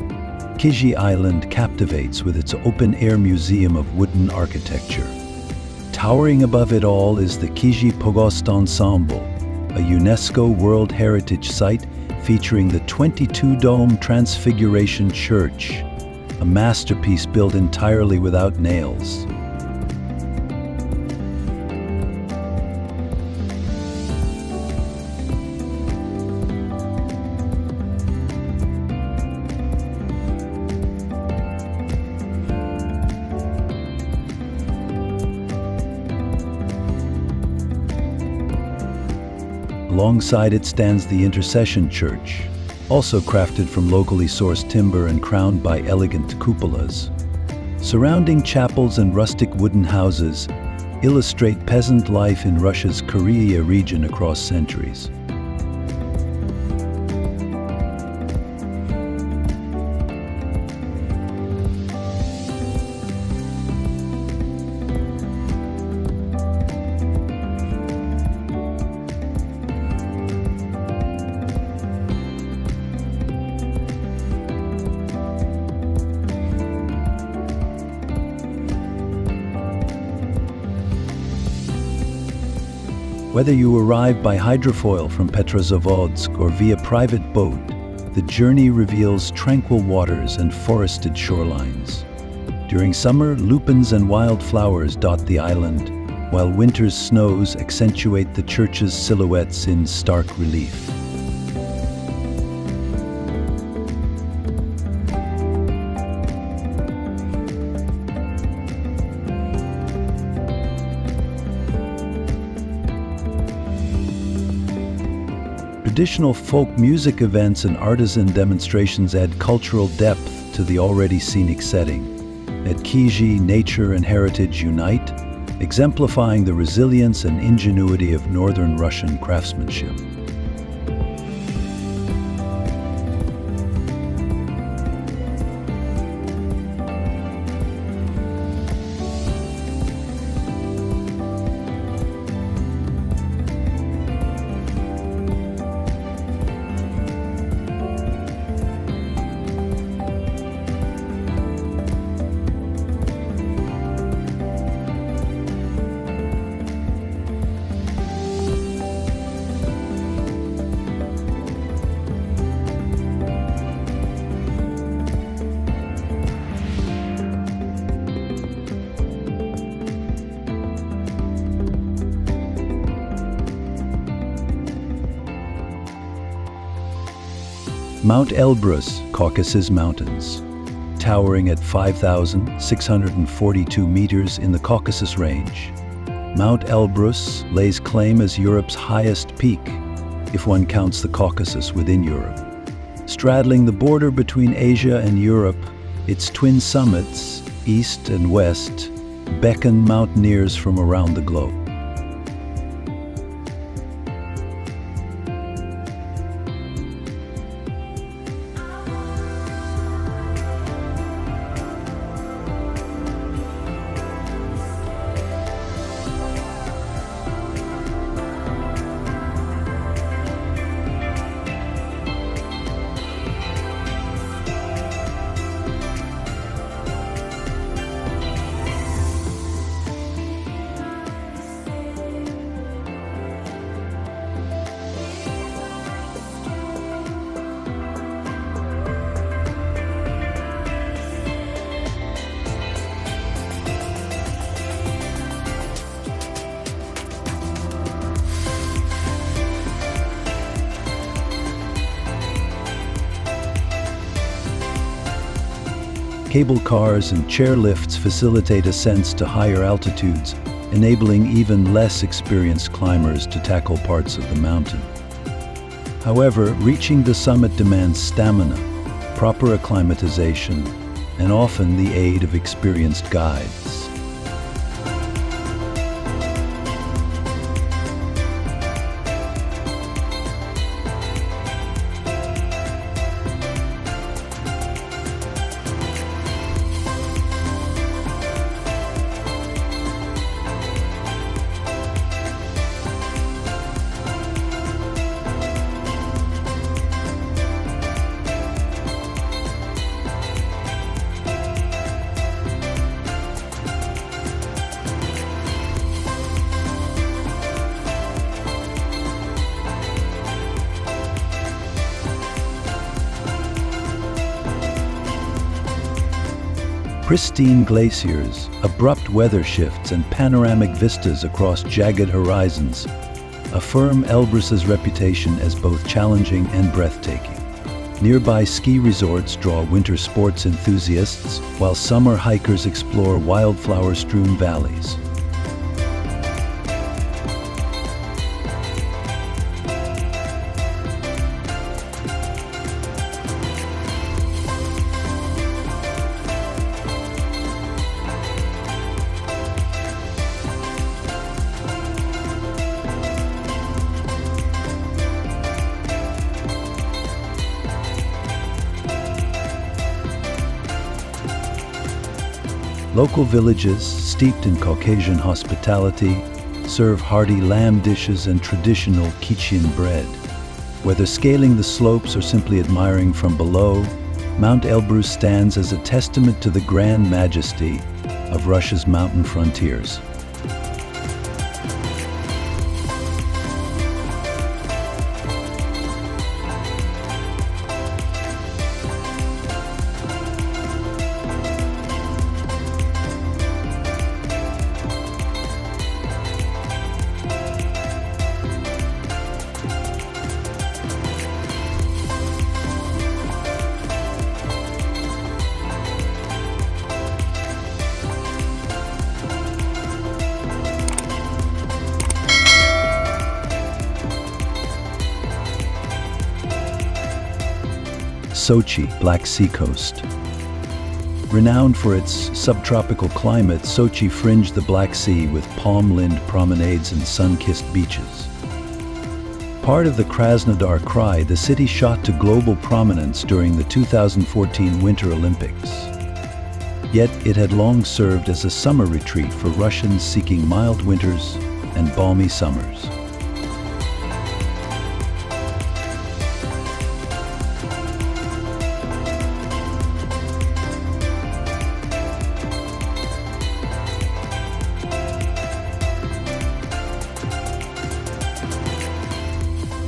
Kizhi Island captivates with its open-air museum of wooden architecture. Towering above it all is the Kizhi Pogost Ensemble, a UNESCO World Heritage Site featuring the 22-dome Transfiguration Church, a masterpiece built entirely without nails. Alongside it stands the Intercession Church, also crafted from locally sourced timber and crowned by elegant cupolas. Surrounding chapels and rustic wooden houses illustrate peasant life in Russia's Karelia region across centuries. Whether you arrive by hydrofoil from Petrozavodsk or via private boat, the journey reveals tranquil waters and forested shorelines. During summer, lupins and wildflowers dot the island, while winter's snows accentuate the church's silhouettes in stark relief. Traditional folk music events and artisan demonstrations add cultural depth to the already scenic setting. At Kizhi, nature and heritage unite, exemplifying the resilience and ingenuity of northern Russian craftsmanship. Mount Elbrus, Caucasus Mountains. Towering at 5,642 meters in the Caucasus Range, Mount Elbrus lays claim as Europe's highest peak, if one counts the Caucasus within Europe. Straddling the border between Asia and Europe, its twin summits, east and west, beckon mountaineers from around the globe. Cable cars and chairlifts facilitate ascents to higher altitudes, enabling even less experienced climbers to tackle parts of the mountain. However, reaching the summit demands stamina, proper acclimatization, and often the aid of experienced guides. Pristine glaciers, abrupt weather shifts, and panoramic vistas across jagged horizons affirm Elbrus's reputation as both challenging and breathtaking. Nearby ski resorts draw winter sports enthusiasts, while summer hikers explore wildflower-strewn valleys. Local villages, steeped in Caucasian hospitality, serve hearty lamb dishes and traditional Kizhian bread. Whether scaling the slopes or simply admiring from below, Mount Elbrus stands as a testament to the grand majesty of Russia's mountain frontiers. Sochi, Black Sea coast. Renowned for its subtropical climate, Sochi fringed the Black Sea with palm-lined promenades and sun-kissed beaches. Part of the Krasnodar Krai, the city shot to global prominence during the 2014 Winter Olympics. Yet it had long served as a summer retreat for Russians seeking mild winters and balmy summers.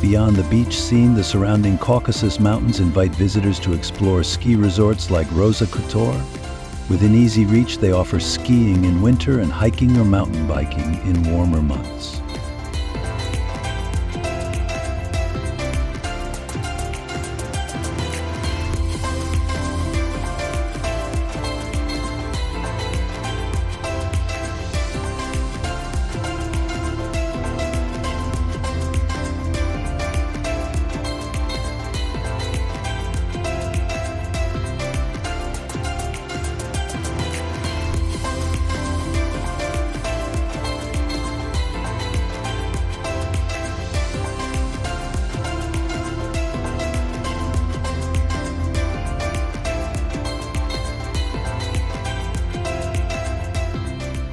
Beyond the beach scene, the surrounding Caucasus Mountains invite visitors to explore ski resorts like Rosa Kotor. Within easy reach, they offer skiing in winter and hiking or mountain biking in warmer months.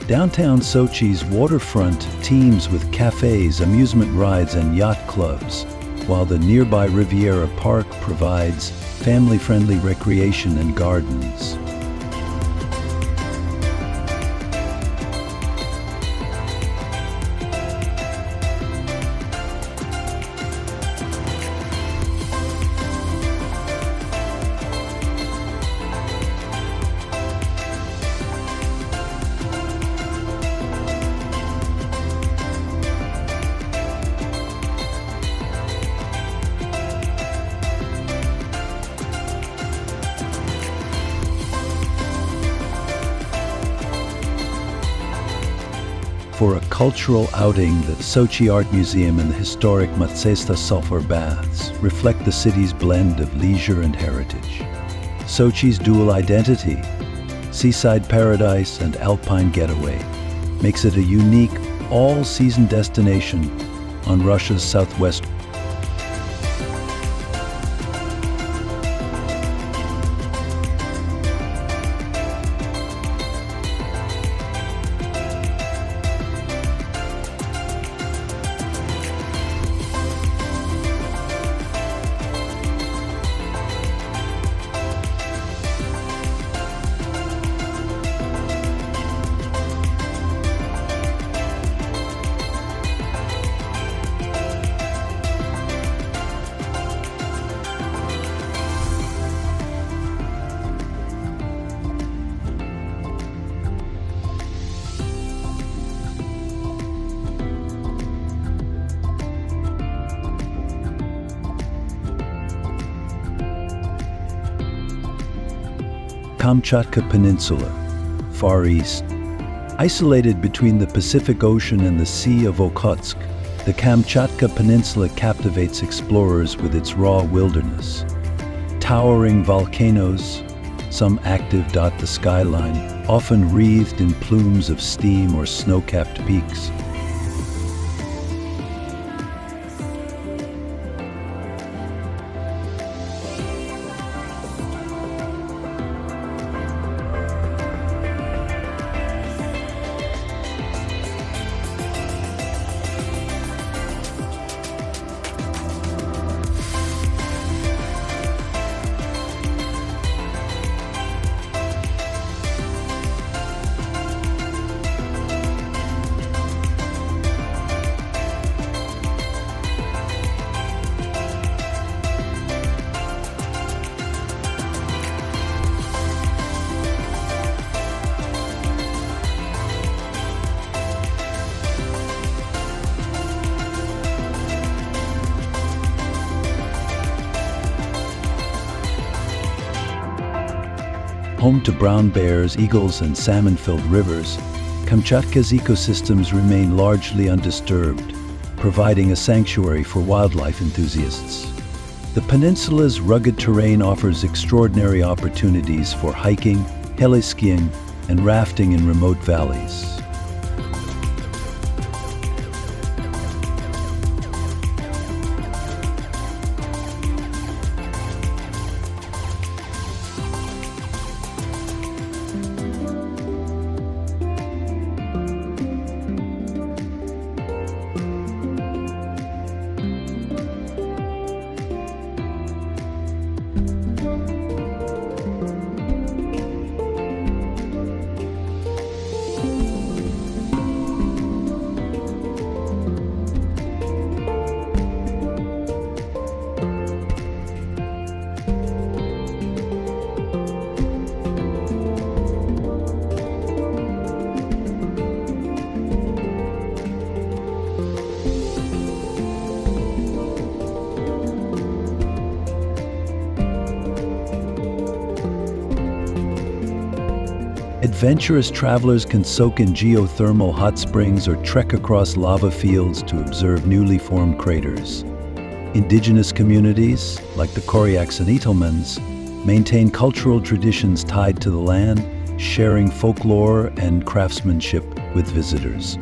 Downtown Sochi's waterfront teems with cafes, amusement rides, and yacht clubs, while the nearby Riviera Park provides family-friendly recreation and gardens. for a cultural outing, the Sochi Art Museum and the historic Matsesta sulfur baths reflect the city's blend of leisure and heritage. Sochi's dual identity, seaside paradise and alpine getaway, makes it a unique, all-season destination on Russia's southwest. Kamchatka Peninsula, Far East. Isolated between the Pacific Ocean and the Sea of Okhotsk, the Kamchatka Peninsula captivates explorers with its raw wilderness. Towering volcanoes, some active, dot the skyline, often wreathed in plumes of steam or snow-capped peaks. Home to brown bears, eagles, and salmon-filled rivers, Kamchatka's ecosystems remain largely undisturbed, providing a sanctuary for wildlife enthusiasts. The peninsula's rugged terrain offers extraordinary opportunities for hiking, heli-skiing, and rafting in remote valleys. Adventurous travelers can soak in geothermal hot springs or trek across lava fields to observe newly formed craters. Indigenous communities, like the Koryaks and Itelmens, maintain cultural traditions tied to the land, sharing folklore and craftsmanship with visitors.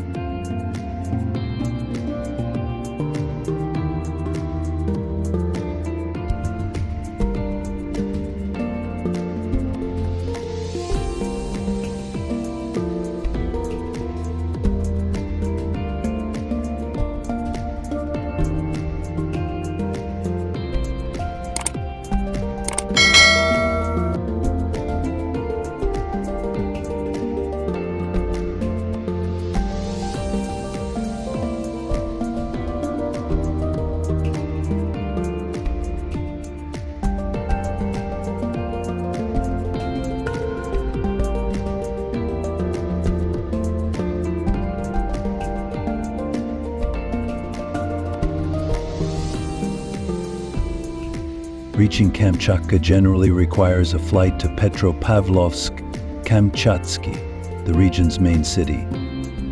Reaching Kamchatka generally requires a flight to Petropavlovsk-Kamchatsky, the region's main city.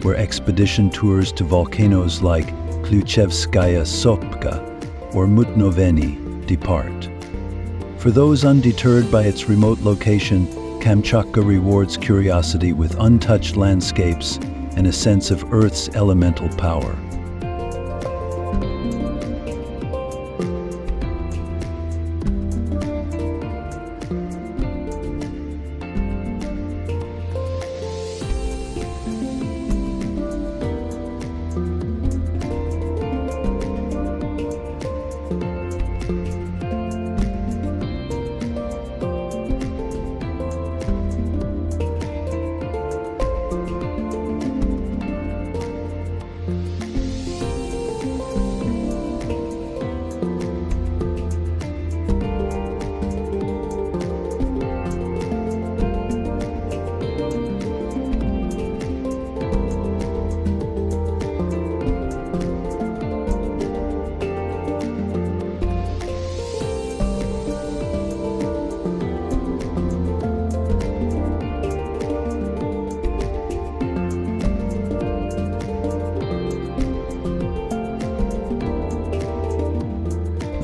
where expedition tours to volcanoes like Klyuchevskaya Sopka or Mutnoveni depart. For those undeterred by its remote location, Kamchatka rewards curiosity with untouched landscapes and a sense of Earth's elemental power.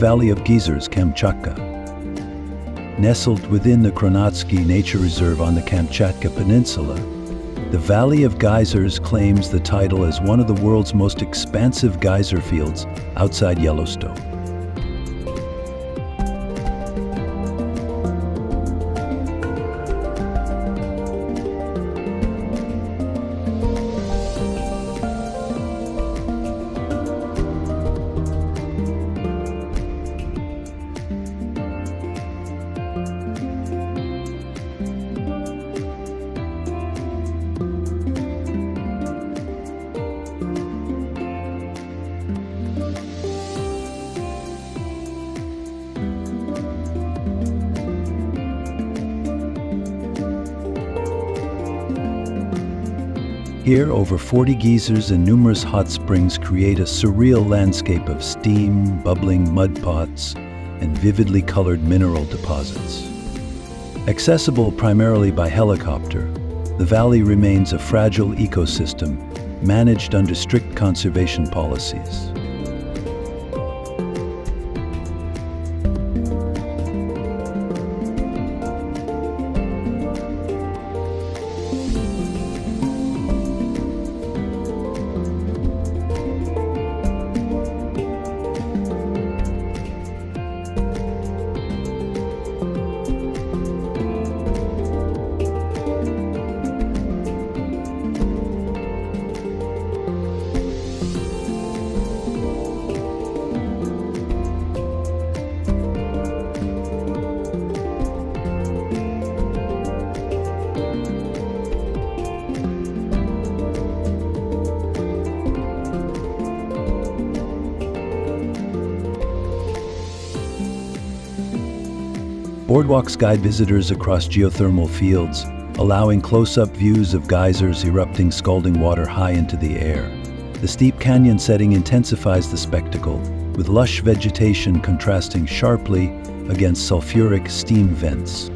Valley of Geysers, Kamchatka. Nestled within the Kronatsky Nature Reserve on the Kamchatka Peninsula, the Valley of Geysers claims the title as one of the world's most expansive geyser fields outside Yellowstone. Here, over 40 geysers and numerous hot springs create a surreal landscape of steam, bubbling mud pots, and vividly colored mineral deposits. Accessible primarily by helicopter, the valley remains a fragile ecosystem managed under strict conservation policies. Boardwalks guide visitors across geothermal fields, allowing close-up views of geysers erupting scalding water high into the air. The steep canyon setting intensifies the spectacle, with lush vegetation contrasting sharply against sulfuric steam vents.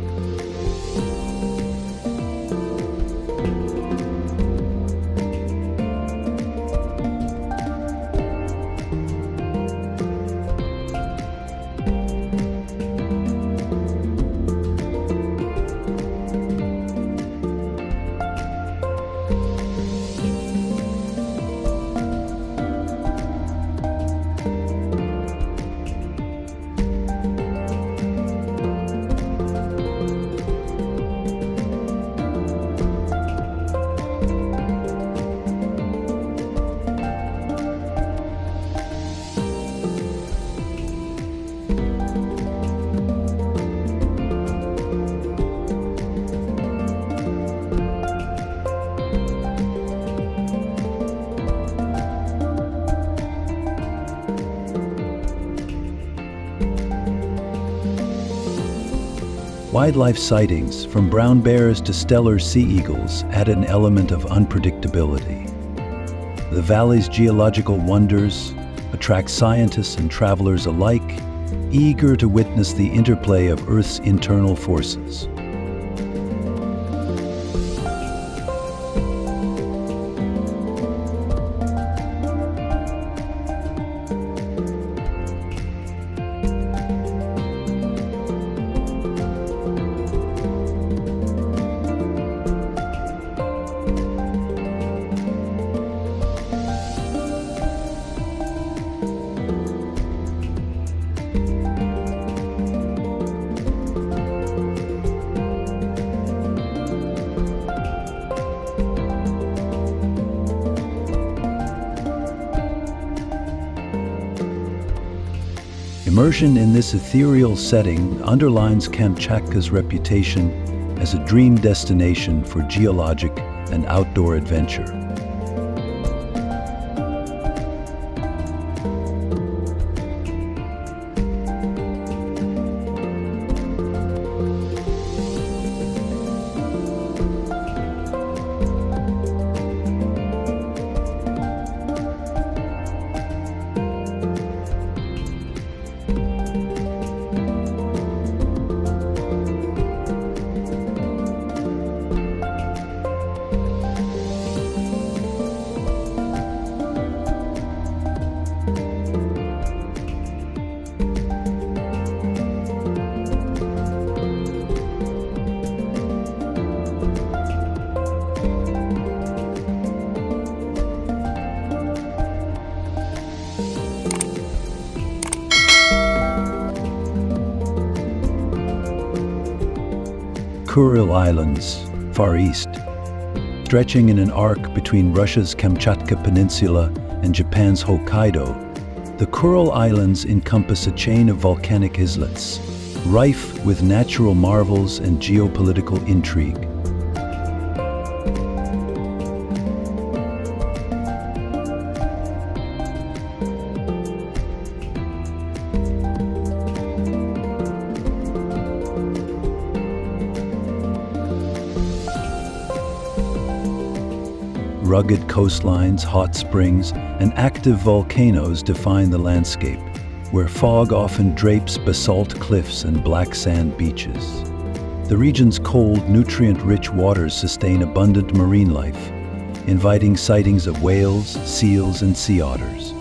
Wildlife sightings, from brown bears to stellar sea eagles, add an element of unpredictability. The valley's geological wonders attract scientists and travelers alike, eager to witness the interplay of Earth's internal forces. Immersion in this ethereal setting underlines Kamchatka's reputation as a dream destination for geologic and outdoor adventure. Kuril Islands, far east. Stretching in an arc between Russia's Kamchatka Peninsula and Japan's Hokkaido, the Kuril Islands encompass a chain of volcanic islets, rife with natural marvels and geopolitical intrigue. Rugged coastlines, hot springs, and active volcanoes define the landscape, where fog often drapes basalt cliffs and black sand beaches. The region's cold, nutrient-rich waters sustain abundant marine life, inviting sightings of whales, seals, and sea otters.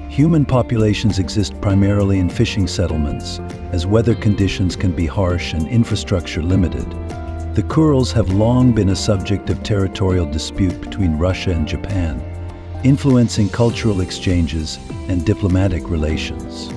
Human populations exist primarily in fishing settlements, as weather conditions can be harsh and infrastructure limited. The Kurils have long been a subject of territorial dispute between Russia and Japan, influencing cultural exchanges and diplomatic relations.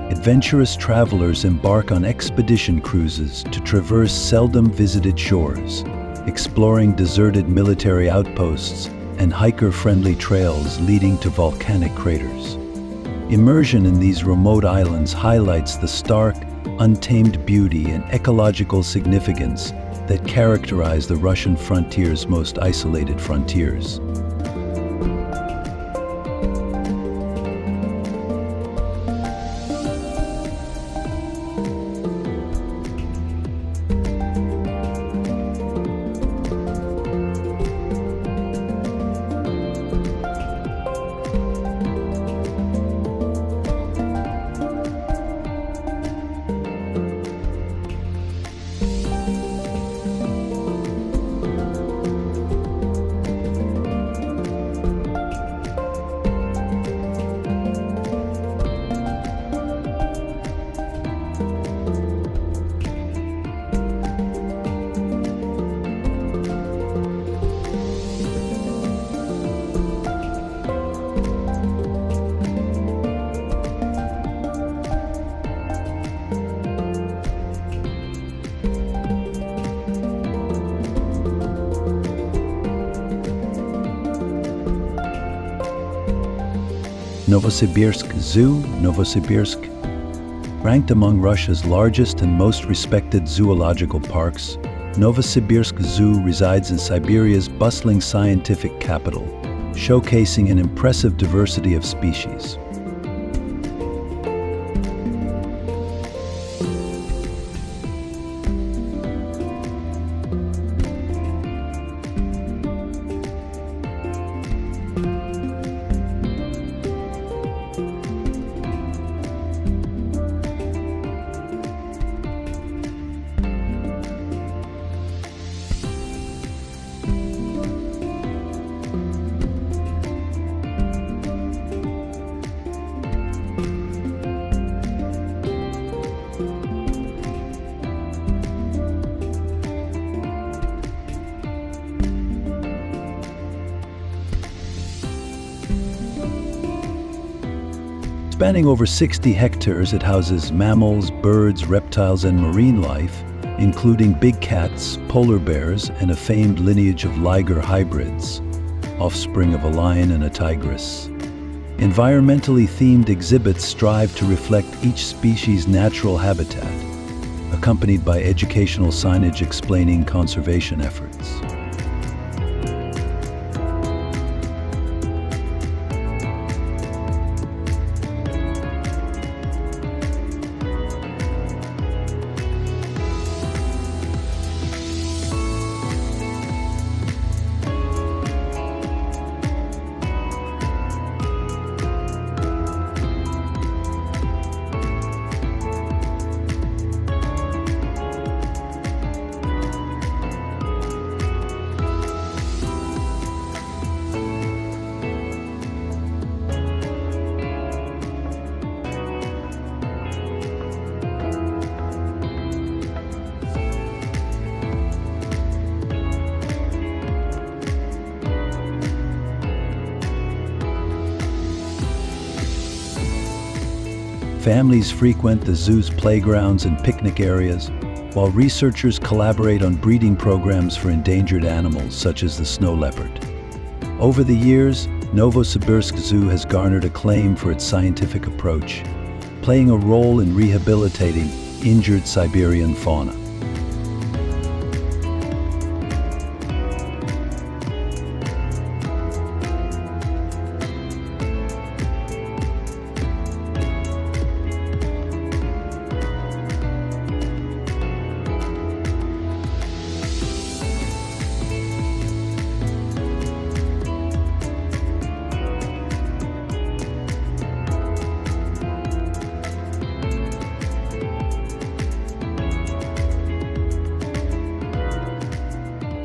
Adventurous travelers embark on expedition cruises to traverse seldom visited shores, exploring deserted military outposts and hiker-friendly trails leading to volcanic craters. Immersion in these remote islands highlights the stark, untamed beauty and ecological significance that characterize the Russian frontier's most isolated frontiers. Novosibirsk Zoo, Novosibirsk, ranked among Russia's largest and most respected zoological parks, Novosibirsk Zoo resides in Siberia's bustling scientific capital, showcasing an impressive diversity of species. Spanning over 60 hectares, it houses mammals, birds, reptiles, and marine life, including big cats, polar bears, and a famed lineage of liger hybrids, offspring of a lion and a tigress. Environmentally themed exhibits strive to reflect each species' natural habitat, accompanied by educational signage explaining conservation efforts. Families frequent the zoo's playgrounds and picnic areas, while researchers collaborate on breeding programs for endangered animals such as the snow leopard. Over the years, Novosibirsk Zoo has garnered acclaim for its scientific approach, playing a role in rehabilitating injured Siberian fauna.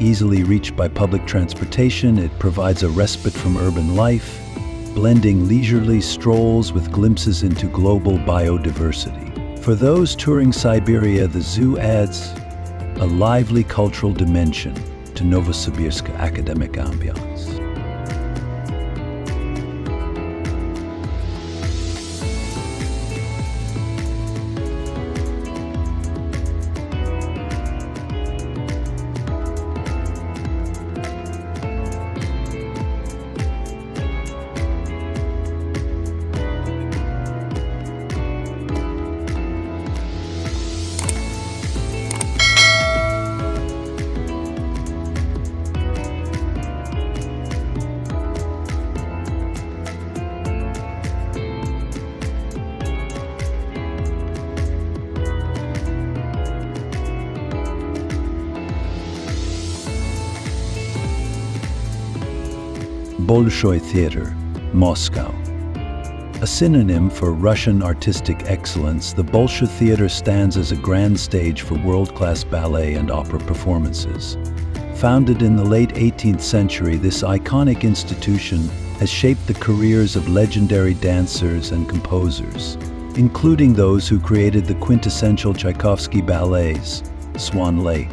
Easily reached by public transportation, it provides a respite from urban life, blending leisurely strolls with glimpses into global biodiversity. For those touring Siberia, the zoo adds a lively cultural dimension to Novosibirsk academic ambiance. Bolshoi Theatre, Moscow. A synonym for Russian artistic excellence, the Bolshoi Theatre stands as a grand stage for world-class ballet and opera performances. Founded in the late 18th century, this iconic institution has shaped the careers of legendary dancers and composers, including those who created the quintessential Tchaikovsky ballets, Swan Lake,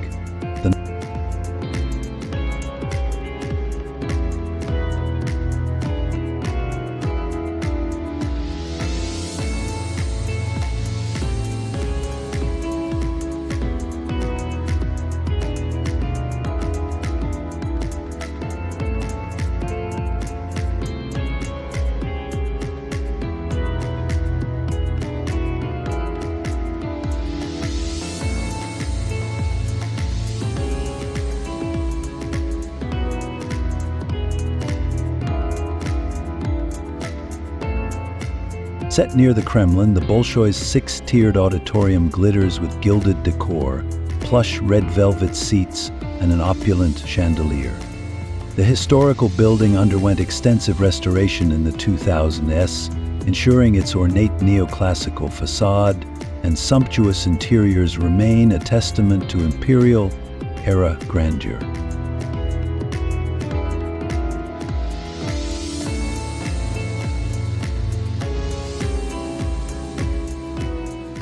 Set near the Kremlin, the Bolshoi's six-tiered auditorium glitters with gilded decor, plush red velvet seats, and an opulent chandelier. The historical building underwent extensive restoration in the 2000s, ensuring its ornate neoclassical facade and sumptuous interiors remain a testament to imperial-era grandeur.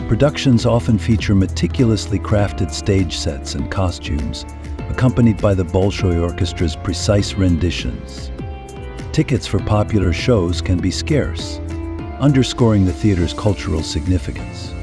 Productions often feature meticulously crafted stage sets and costumes, accompanied by the Bolshoi Orchestra's precise renditions. Tickets for popular shows can be scarce, underscoring the theater's cultural significance.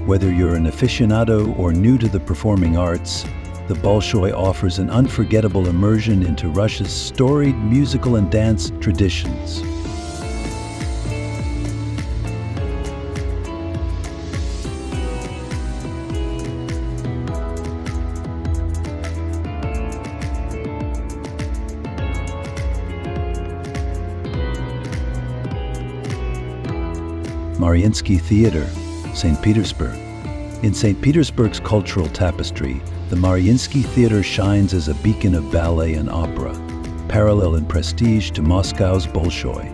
Whether you're an aficionado or new to the performing arts, the Bolshoi offers an unforgettable immersion into Russia's storied musical and dance traditions. Mariinsky Theatre, St. Petersburg. In St. Petersburg's cultural tapestry, the Mariinsky Theatre shines as a beacon of ballet and opera, parallel in prestige to Moscow's Bolshoi.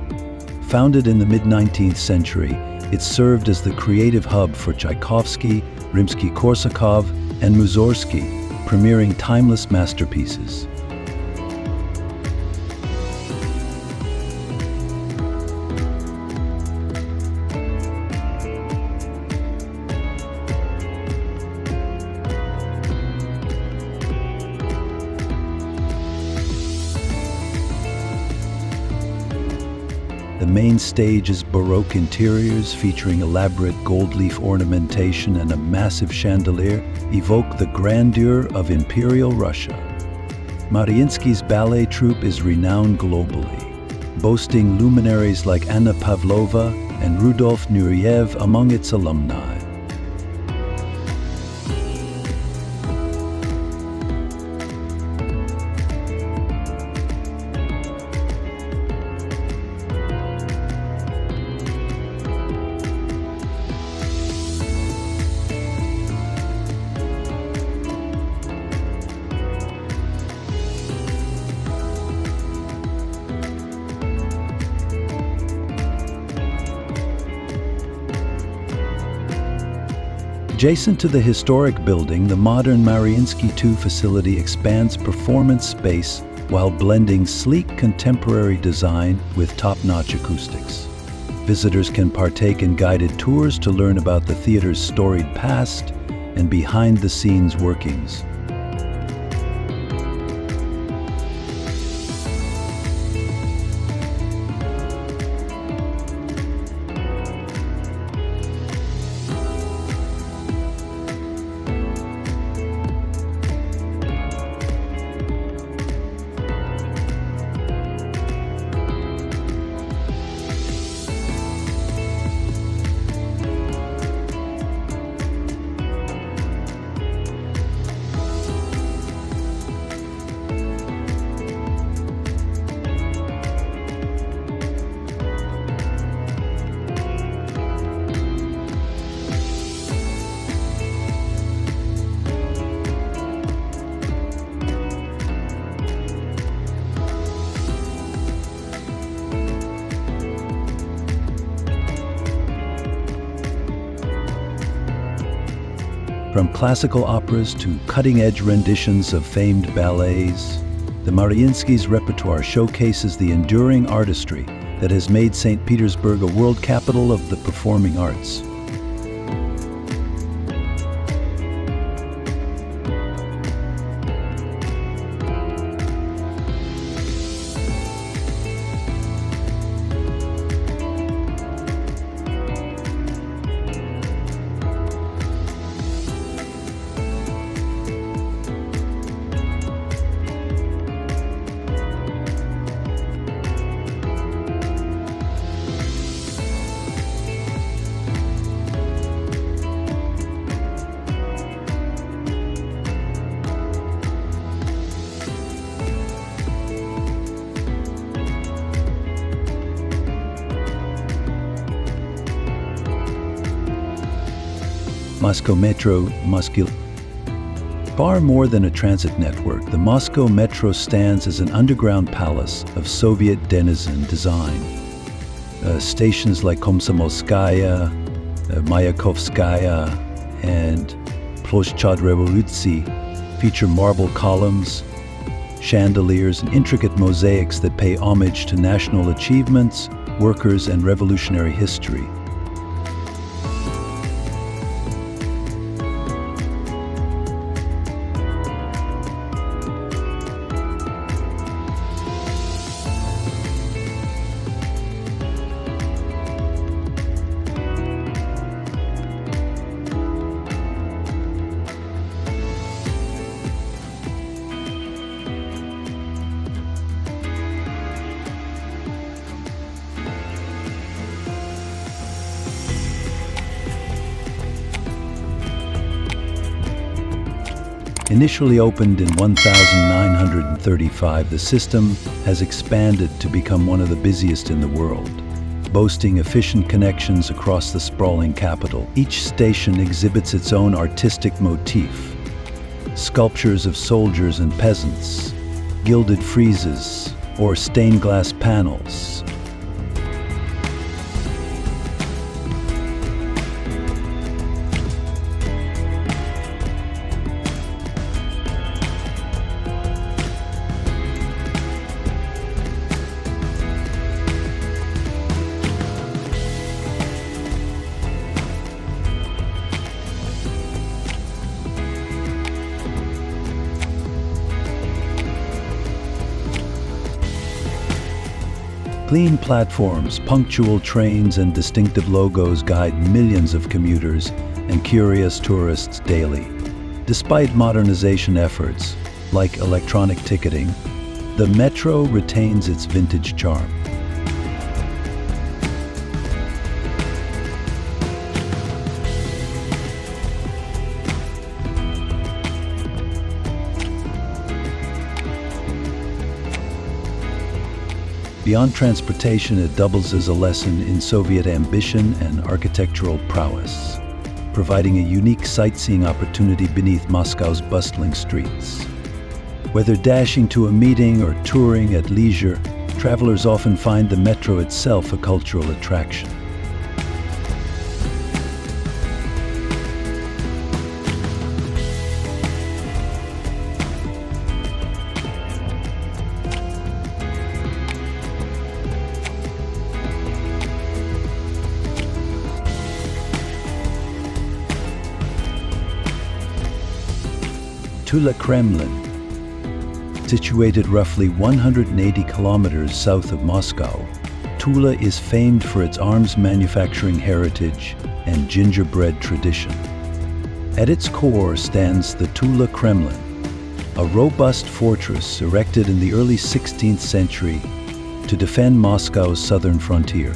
Founded in the mid-19th century, it served as the creative hub for Tchaikovsky, Rimsky-Korsakov, and Mussorgsky, premiering timeless masterpieces. The main stage is Baroque interiors featuring elaborate gold leaf ornamentation and a massive chandelier evoke the grandeur of Imperial Russia. Mariinsky's ballet troupe is renowned globally, boasting luminaries like Anna Pavlova and Rudolf Nureyev among its alumni. Adjacent to the historic building, the modern Mariinsky II facility expands performance space while blending sleek contemporary design with top-notch acoustics. Visitors can partake in guided tours to learn about the theater's storied past and behind-the-scenes workings. From classical operas to cutting-edge renditions of famed ballets, the Mariinskys' repertoire showcases the enduring artistry that has made St. Petersburg a world capital of the performing arts. Moscow Metro, Moscow. Far more than a transit network, the Moscow Metro stands as an underground palace of Soviet denizen design. Stations like Komsomolskaya, Mayakovskaya, and Ploshchad Revolutsy feature marble columns, chandeliers, and intricate mosaics that pay homage to national achievements, workers, and revolutionary history. Initially opened in 1935, the system has expanded to become one of the busiest in the world, boasting efficient connections across the sprawling capital. Each station exhibits its own artistic motif: sculptures of soldiers and peasants, gilded friezes, or stained glass panels. Clean platforms, punctual trains, and distinctive logos guide millions of commuters and curious tourists daily. Despite modernization efforts, like electronic ticketing, the metro retains its vintage charm. Beyond transportation, it doubles as a lesson in Soviet ambition and architectural prowess, providing a unique sightseeing opportunity beneath Moscow's bustling streets. Whether dashing to a meeting or touring at leisure, travelers often find the metro itself a cultural attraction. Tula Kremlin, situated roughly 180 kilometers south of Moscow, Tula is famed for its arms manufacturing heritage and gingerbread tradition. At its core stands the Tula Kremlin, a robust fortress erected in the early 16th century to defend Moscow's southern frontier.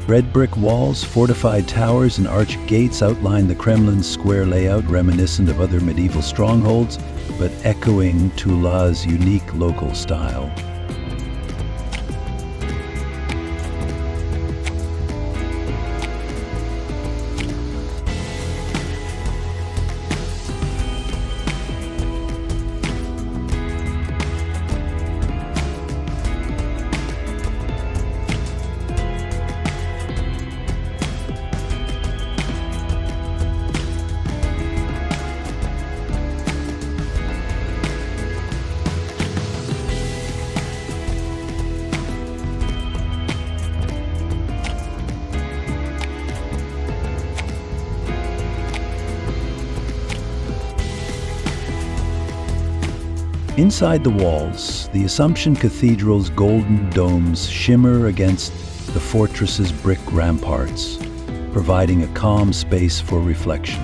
Red brick walls, fortified towers, and arched gates outline the Kremlin's square layout, reminiscent of other medieval strongholds, but echoing Tula's unique local style. Inside the walls, the Assumption Cathedral's golden domes shimmer against the fortress's brick ramparts, providing a calm space for reflection.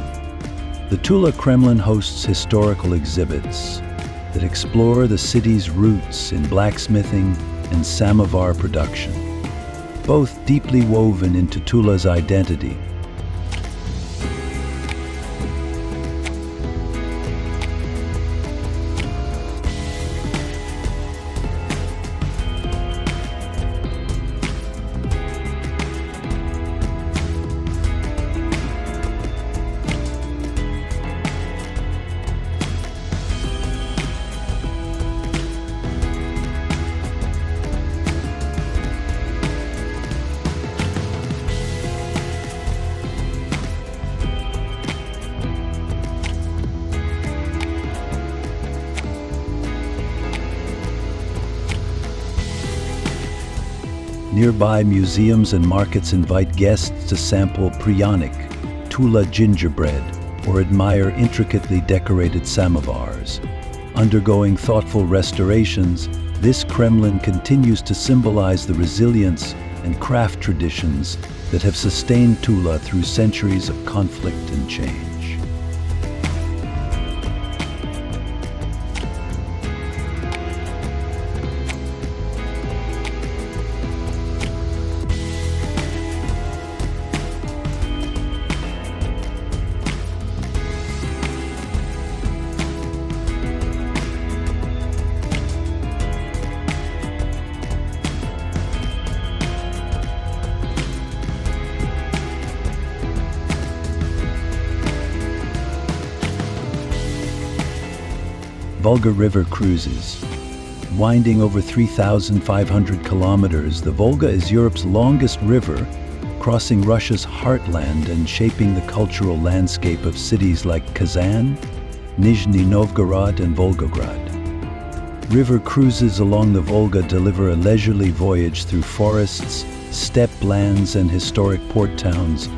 The Tula Kremlin hosts historical exhibits that explore the city's roots in blacksmithing and samovar production, both deeply woven into Tula's identity. Nearby museums and markets invite guests to sample pryanik, Tula gingerbread, or admire intricately decorated samovars. Undergoing thoughtful restorations, this Kremlin continues to symbolize the resilience and craft traditions that have sustained Tula through centuries of conflict and change. Volga River cruises. Winding over 3,500 kilometers, the Volga is Europe's longest river, crossing Russia's heartland and shaping the cultural landscape of cities like Kazan, Nizhny Novgorod, and Volgograd. River cruises along the Volga deliver a leisurely voyage through forests, steppe lands, and historic port towns.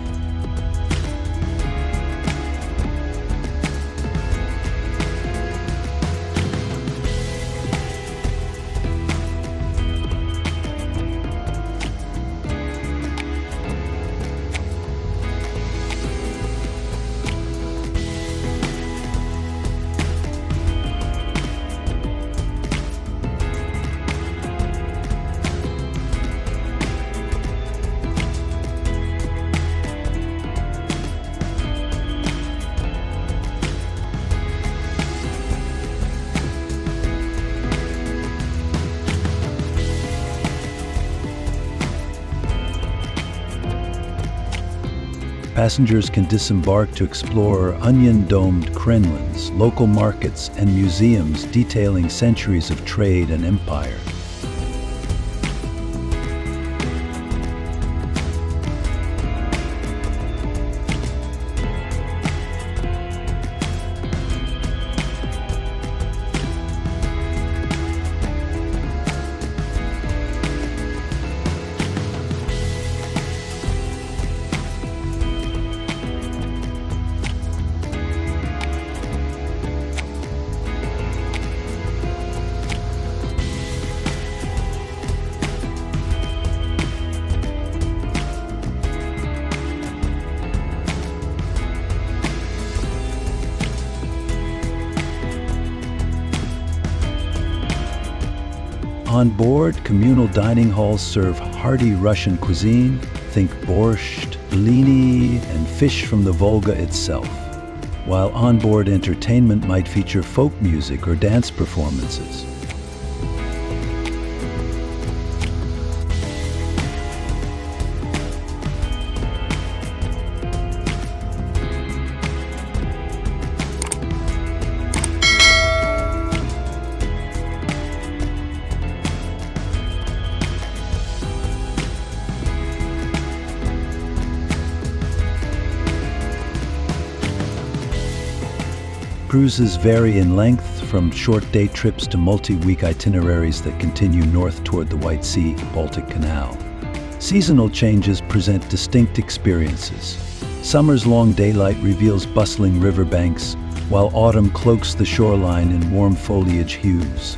Passengers can disembark to explore onion-domed Kremlins, local markets, and museums detailing centuries of trade and empire. On board, communal dining halls serve hearty Russian cuisine, think borscht, blini, and fish from the Volga itself, while onboard entertainment might feature folk music or dance performances. Cruises vary in length, from short day trips to multi-week itineraries that continue north toward the White Sea-Baltic Canal. Seasonal changes present distinct experiences. Summer's long daylight reveals bustling riverbanks, while autumn cloaks the shoreline in warm foliage hues.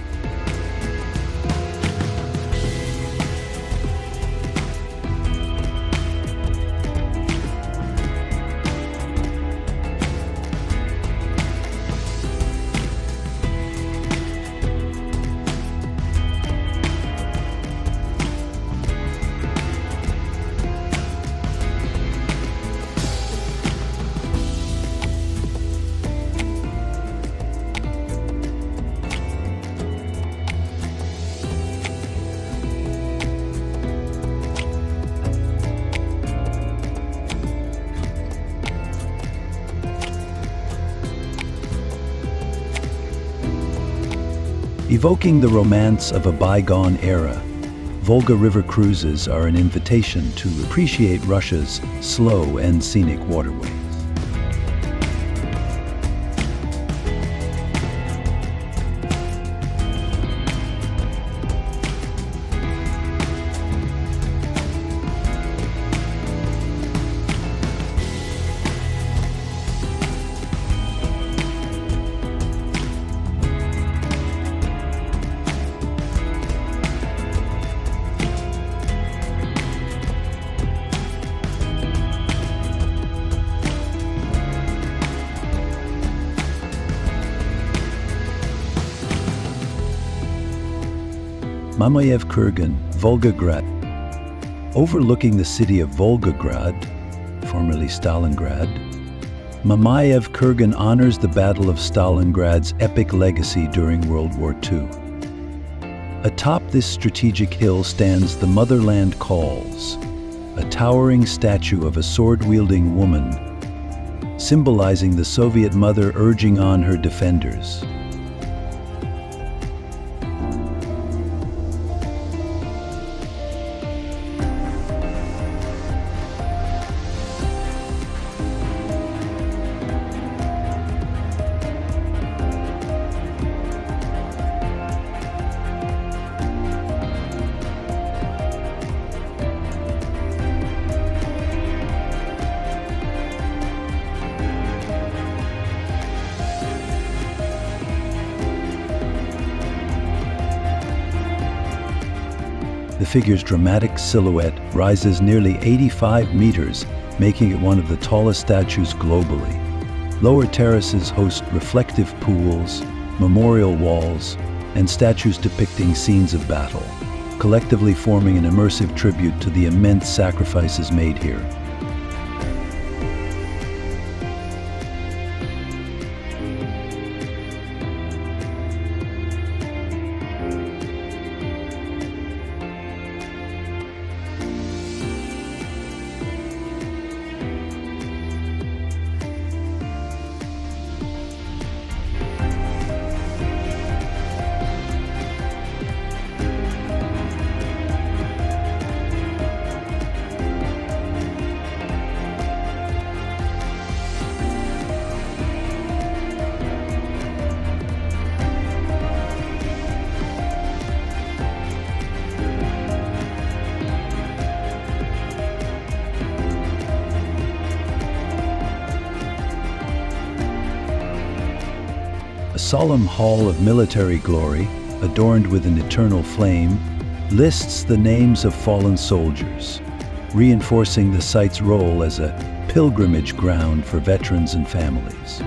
Evoking the romance of a bygone era, Volga River cruises are an invitation to appreciate Russia's slow and scenic waterways. Mamayev Kurgan, Volgograd. Overlooking the city of Volgograd, formerly Stalingrad, Mamayev Kurgan honors the Battle of Stalingrad's epic legacy during World War II. Atop this strategic hill stands the Motherland Calls, a towering statue of a sword-wielding woman, symbolizing the Soviet mother urging on her defenders. The figure's dramatic silhouette rises nearly 85 meters, making it one of the tallest statues globally. Lower terraces host reflective pools, memorial walls, and statues depicting scenes of battle, collectively forming an immersive tribute to the immense sacrifices made here. A solemn hall of military glory, adorned with an eternal flame, lists the names of fallen soldiers, reinforcing the site's role as a pilgrimage ground for veterans and families.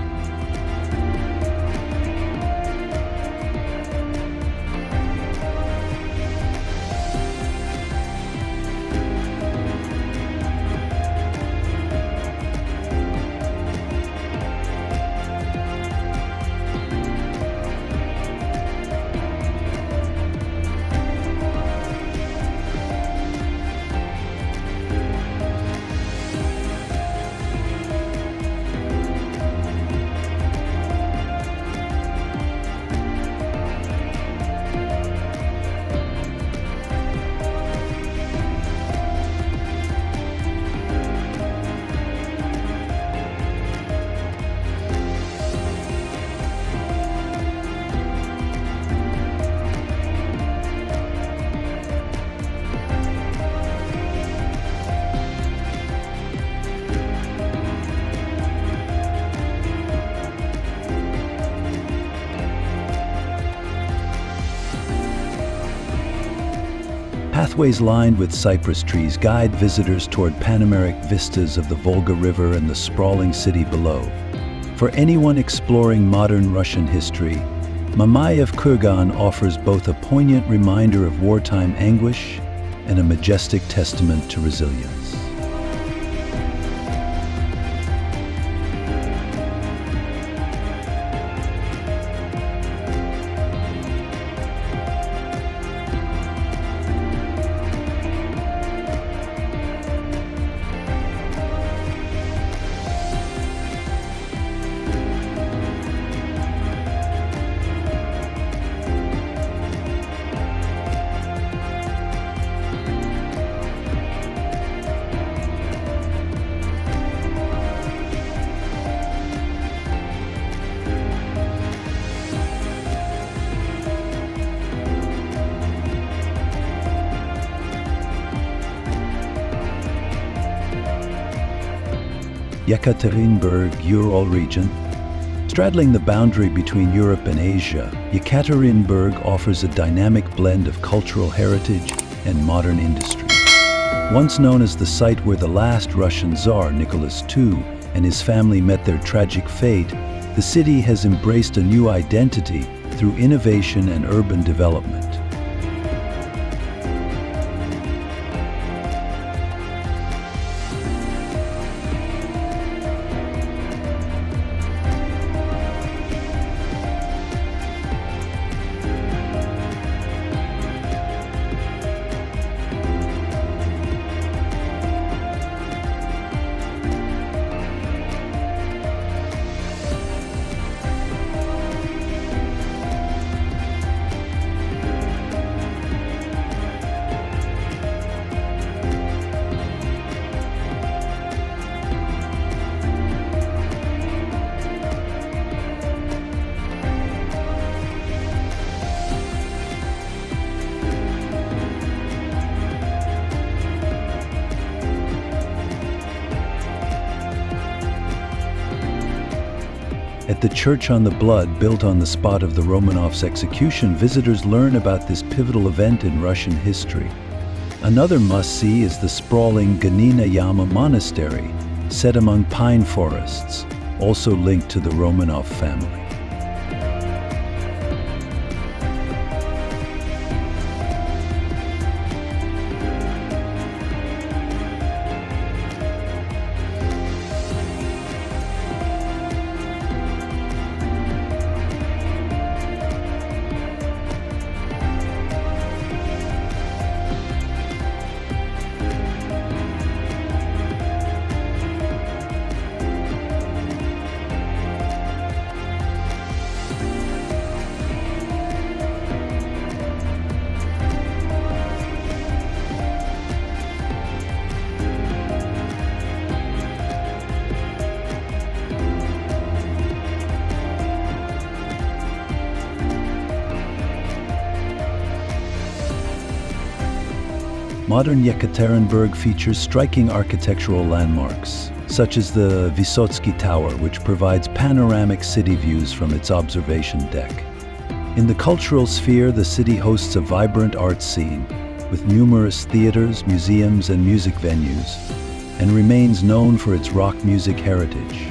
Pathways lined with cypress trees guide visitors toward panoramic vistas of the Volga River and the sprawling city below. For anyone exploring modern Russian history, Mamayev Kurgan offers both a poignant reminder of wartime anguish and a majestic testament to resilience. Yekaterinburg, Ural region. Straddling the boundary between Europe and Asia, Yekaterinburg offers a dynamic blend of cultural heritage and modern industry. Once known as the site where the last Russian Tsar, Nicholas II, and his family met their tragic fate, the city has embraced a new identity through innovation and urban development. At the Church on the Blood, built on the spot of the Romanovs' execution, visitors learn about this pivotal event in Russian history. Another must-see is the sprawling Ganina Yama Monastery, set among pine forests, also linked to the Romanov family. Modern Yekaterinburg features striking architectural landmarks, such as the Vysotsky Tower, which provides panoramic city views from its observation deck. In the cultural sphere, the city hosts a vibrant art scene, with numerous theaters, museums, and music venues, and remains known for its rock music heritage.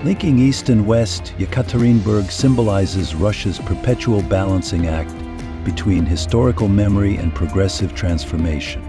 Linking east and west, Yekaterinburg symbolizes Russia's perpetual balancing act between historical memory and progressive transformation.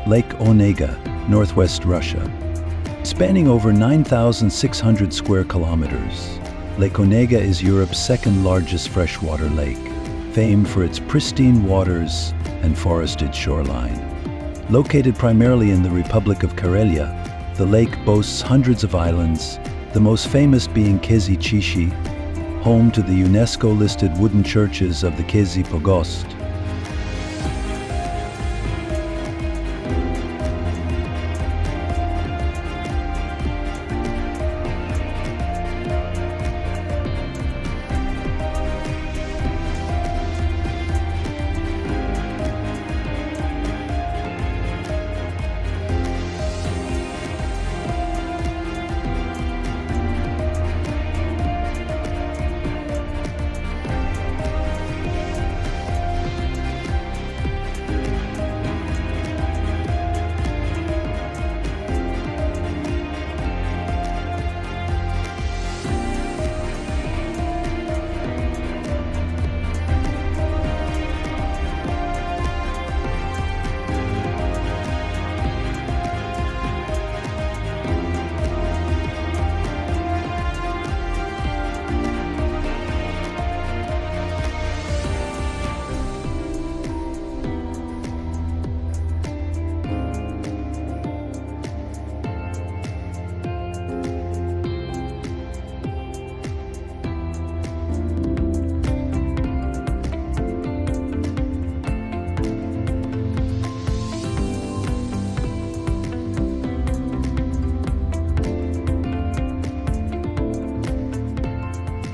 Lake Onega, northwest Russia. Spanning over 9,600 square kilometers, Lake Onega is Europe's second largest freshwater lake, famed for its pristine waters and forested shoreline. Located primarily in the Republic of Karelia, the lake boasts hundreds of islands, the most famous being Kizhi Island, home to the UNESCO-listed wooden churches of the Kizhi Pogost.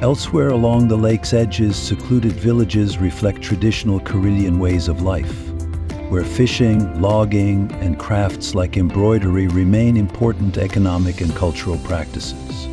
Elsewhere along the lake's edges, secluded villages reflect traditional Karelian ways of life, where fishing, logging, and crafts like embroidery remain important economic and cultural practices.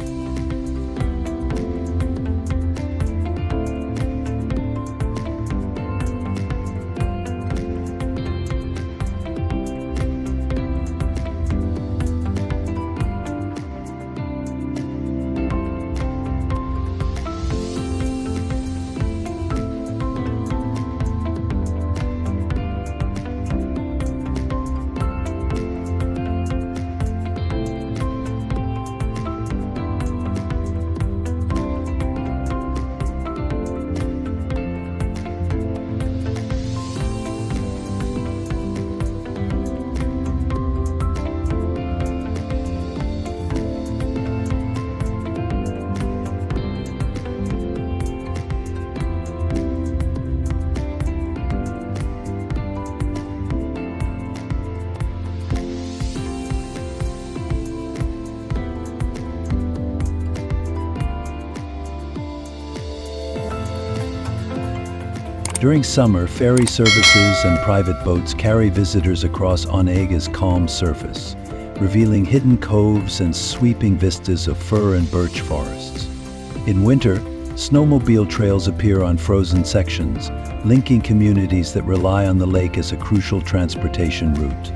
During summer, ferry services and private boats carry visitors across Onega's calm surface, revealing hidden coves and sweeping vistas of fir and birch forests. In winter, snowmobile trails appear on frozen sections, linking communities that rely on the lake as a crucial transportation route.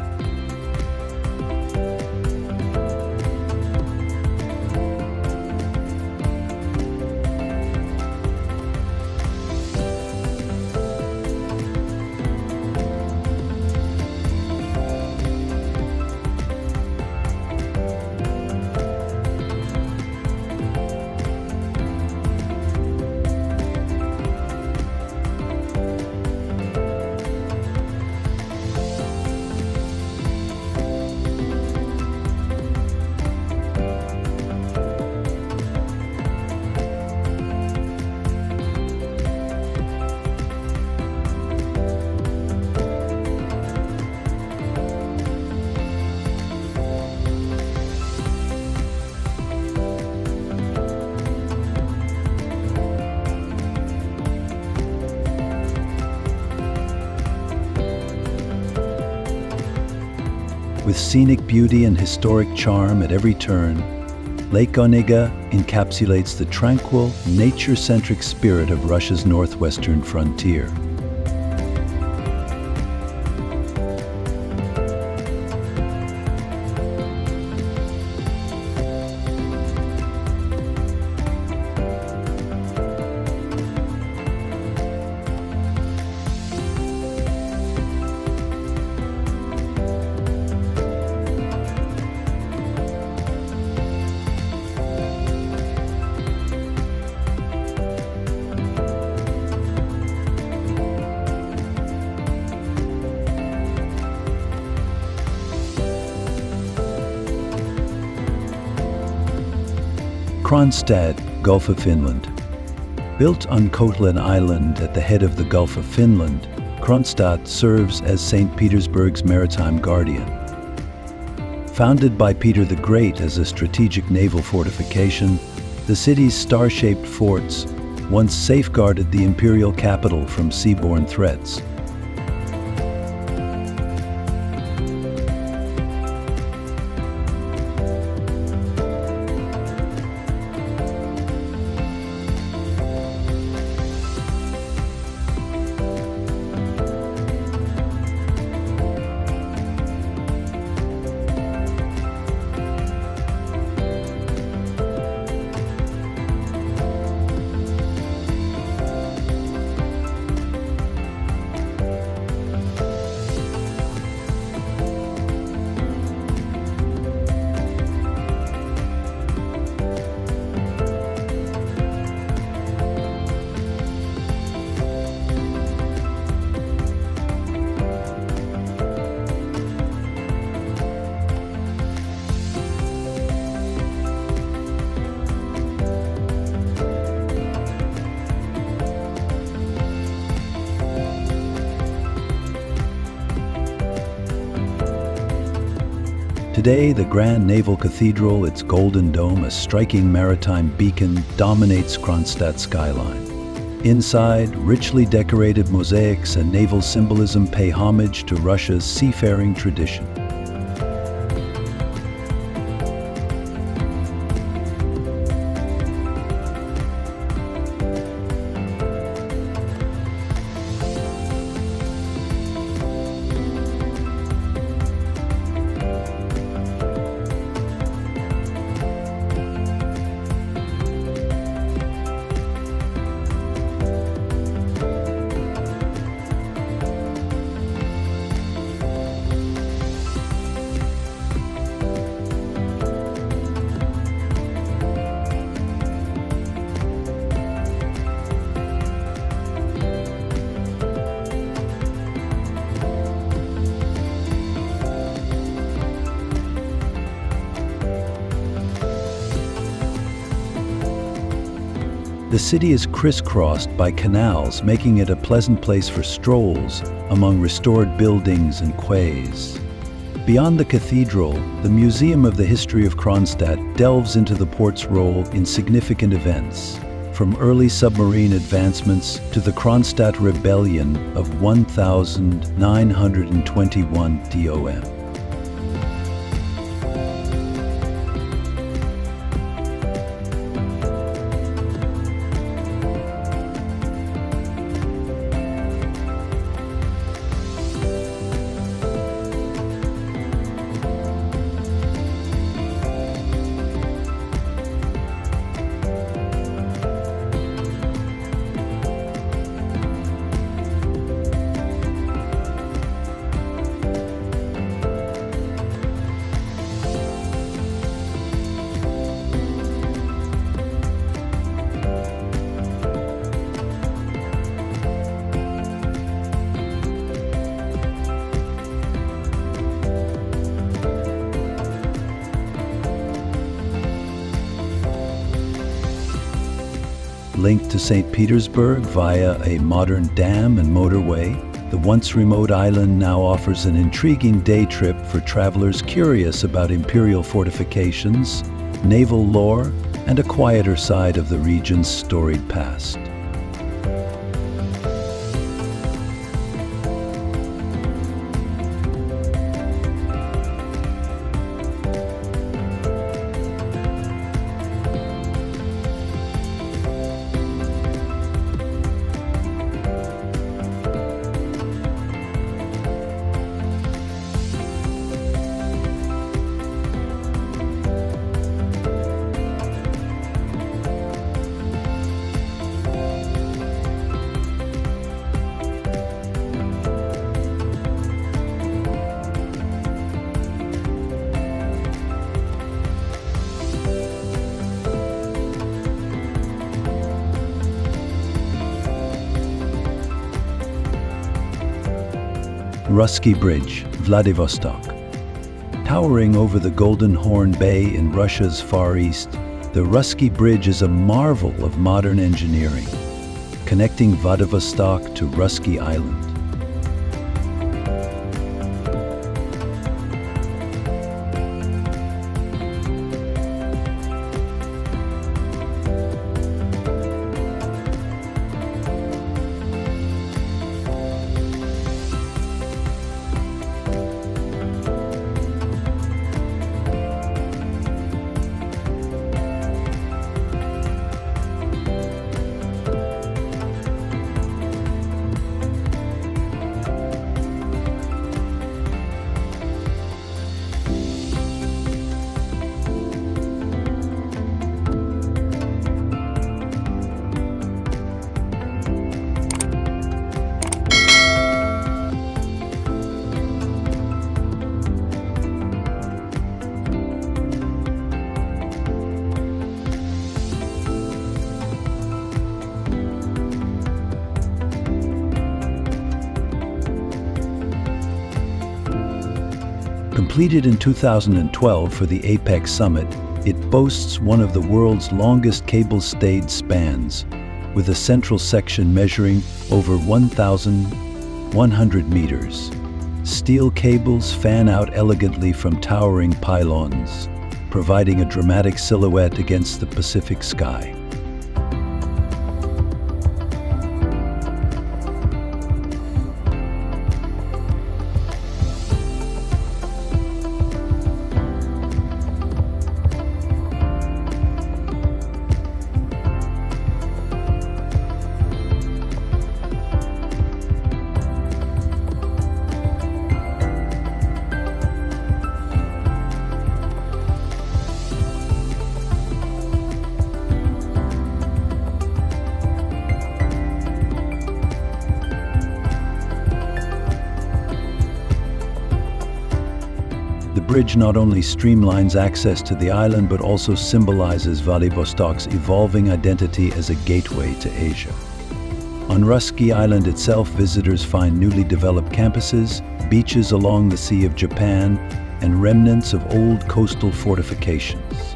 With scenic beauty and historic charm at every turn, Lake Onega encapsulates the tranquil, nature-centric spirit of Russia's northwestern frontier. Kronstadt, Gulf of Finland. Built on Kotlin Island at the head of the Gulf of Finland, Kronstadt serves as St. Petersburg's maritime guardian. Founded by Peter the Great as a strategic naval fortification, the city's star-shaped forts once safeguarded the imperial capital from seaborne threats. Today, the Grand Naval Cathedral, its golden dome, a striking maritime beacon, dominates Kronstadt's skyline. Inside, richly decorated mosaics and naval symbolism pay homage to Russia's seafaring tradition. The city is crisscrossed by canals, making it a pleasant place for strolls among restored buildings and quays. Beyond the cathedral, the Museum of the History of Kronstadt delves into the port's role in significant events, from early submarine advancements to the Kronstadt Rebellion of 1921 DOM. Linked to St. Petersburg via a modern dam and motorway, the once remote island now offers an intriguing day trip for travelers curious about imperial fortifications, naval lore, and a quieter side of the region's storied past. Russky Bridge, Vladivostok. Towering over the Golden Horn Bay in Russia's far east, The Russky Bridge is a marvel of modern engineering, connecting Vladivostok to Russky Island. Completed in 2012 for the APEC summit, it boasts one of the world's longest cable-stayed spans, with a central section measuring over 1,100 meters. Steel cables fan out elegantly from towering pylons, providing a dramatic silhouette against the Pacific sky. The bridge not only streamlines access to the island, but also symbolizes Vladivostok's evolving identity as a gateway to Asia. On Russky Island itself, visitors find newly developed campuses, beaches along the Sea of Japan, and remnants of old coastal fortifications.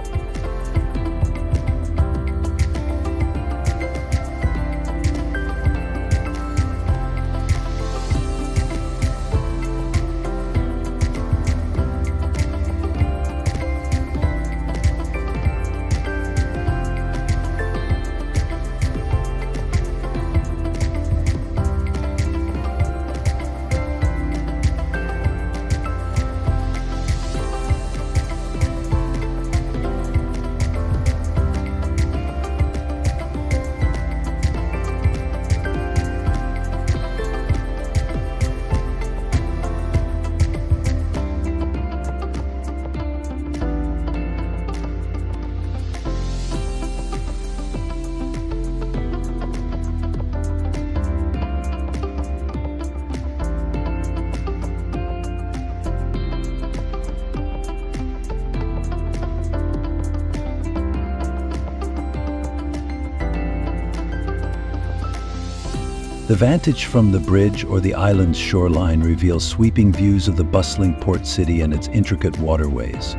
The vantage from the bridge or the island's shoreline reveals sweeping views of the bustling port city and its intricate waterways.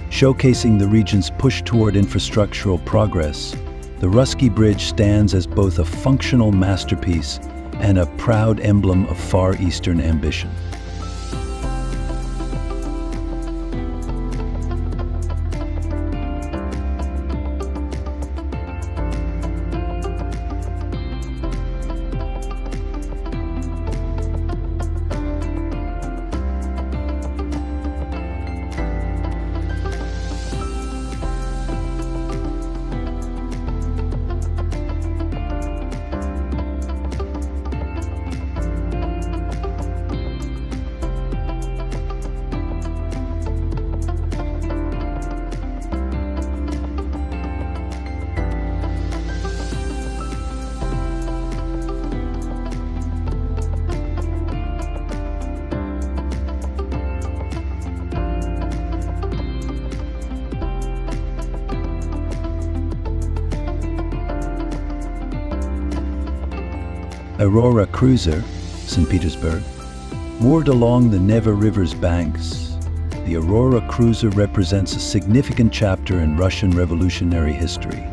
Showcasing the region's push toward infrastructural progress, the Russky Bridge stands as both a functional masterpiece and a proud emblem of Far Eastern ambition. Aurora Cruiser, St. Petersburg, moored along the Neva River's banks, the Aurora Cruiser represents a significant chapter in Russian revolutionary history.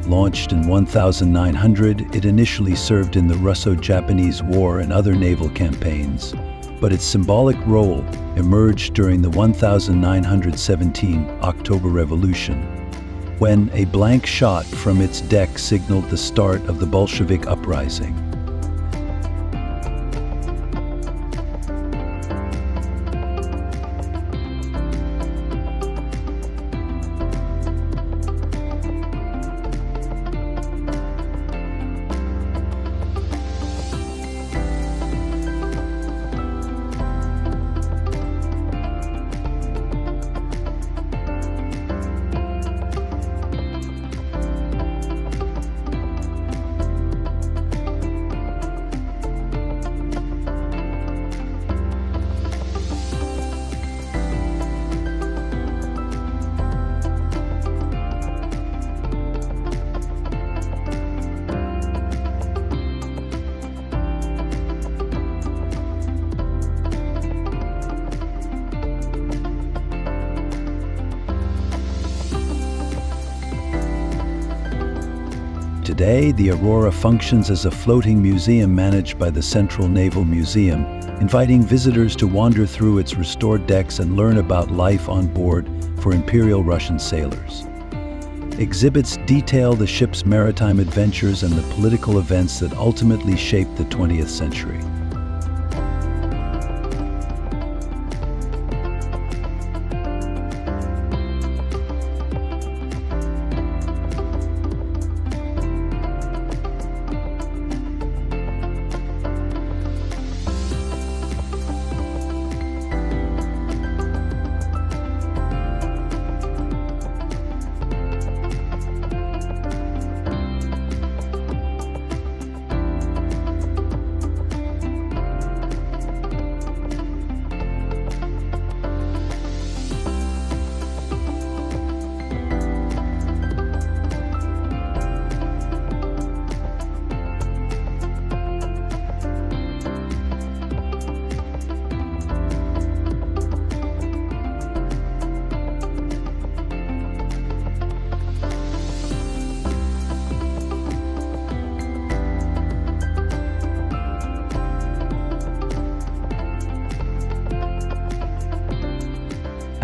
Launched in 1900, it initially served in the Russo-Japanese War and other naval campaigns, but its symbolic role emerged during the 1917 October Revolution, when a blank shot from its deck signaled the start of the Bolshevik uprising. Today, the Aurora functions as a floating museum managed by the Central Naval Museum, inviting visitors to wander through its restored decks and learn about life on board for Imperial Russian sailors. Exhibits detail the ship's maritime adventures and the political events that ultimately shaped the 20th century.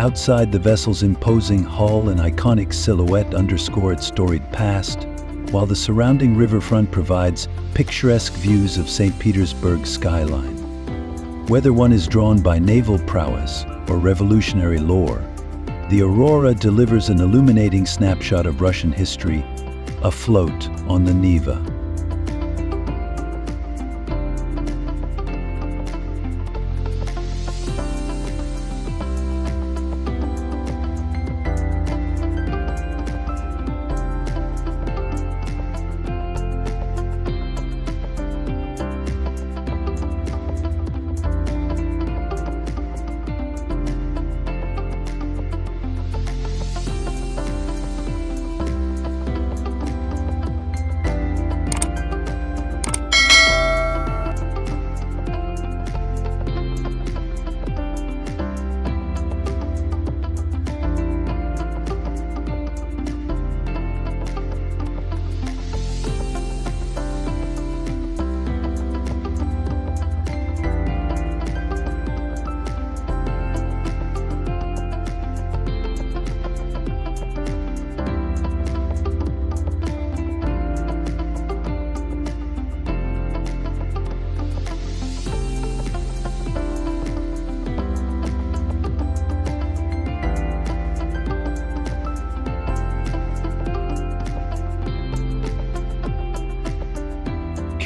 Outside, the vessel's imposing hull and iconic silhouette underscore its storied past, while the surrounding riverfront provides picturesque views of St. Petersburg's skyline. Whether one is drawn by naval prowess or revolutionary lore, the Aurora delivers an illuminating snapshot of Russian history, afloat on the Neva.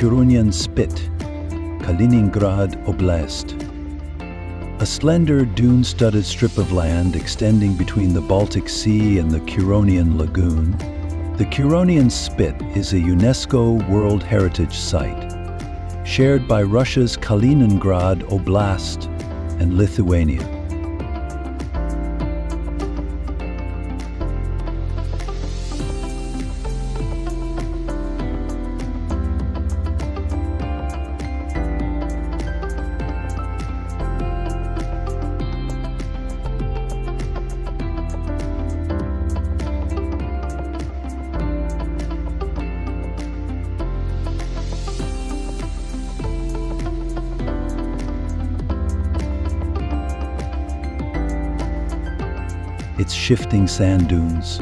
Curonian Spit, Kaliningrad Oblast. A slender, dune-studded strip of land extending between the Baltic Sea and the Curonian Lagoon, the Curonian Spit is a UNESCO World Heritage Site, shared by Russia's Kaliningrad Oblast and Lithuania. Its shifting sand dunes,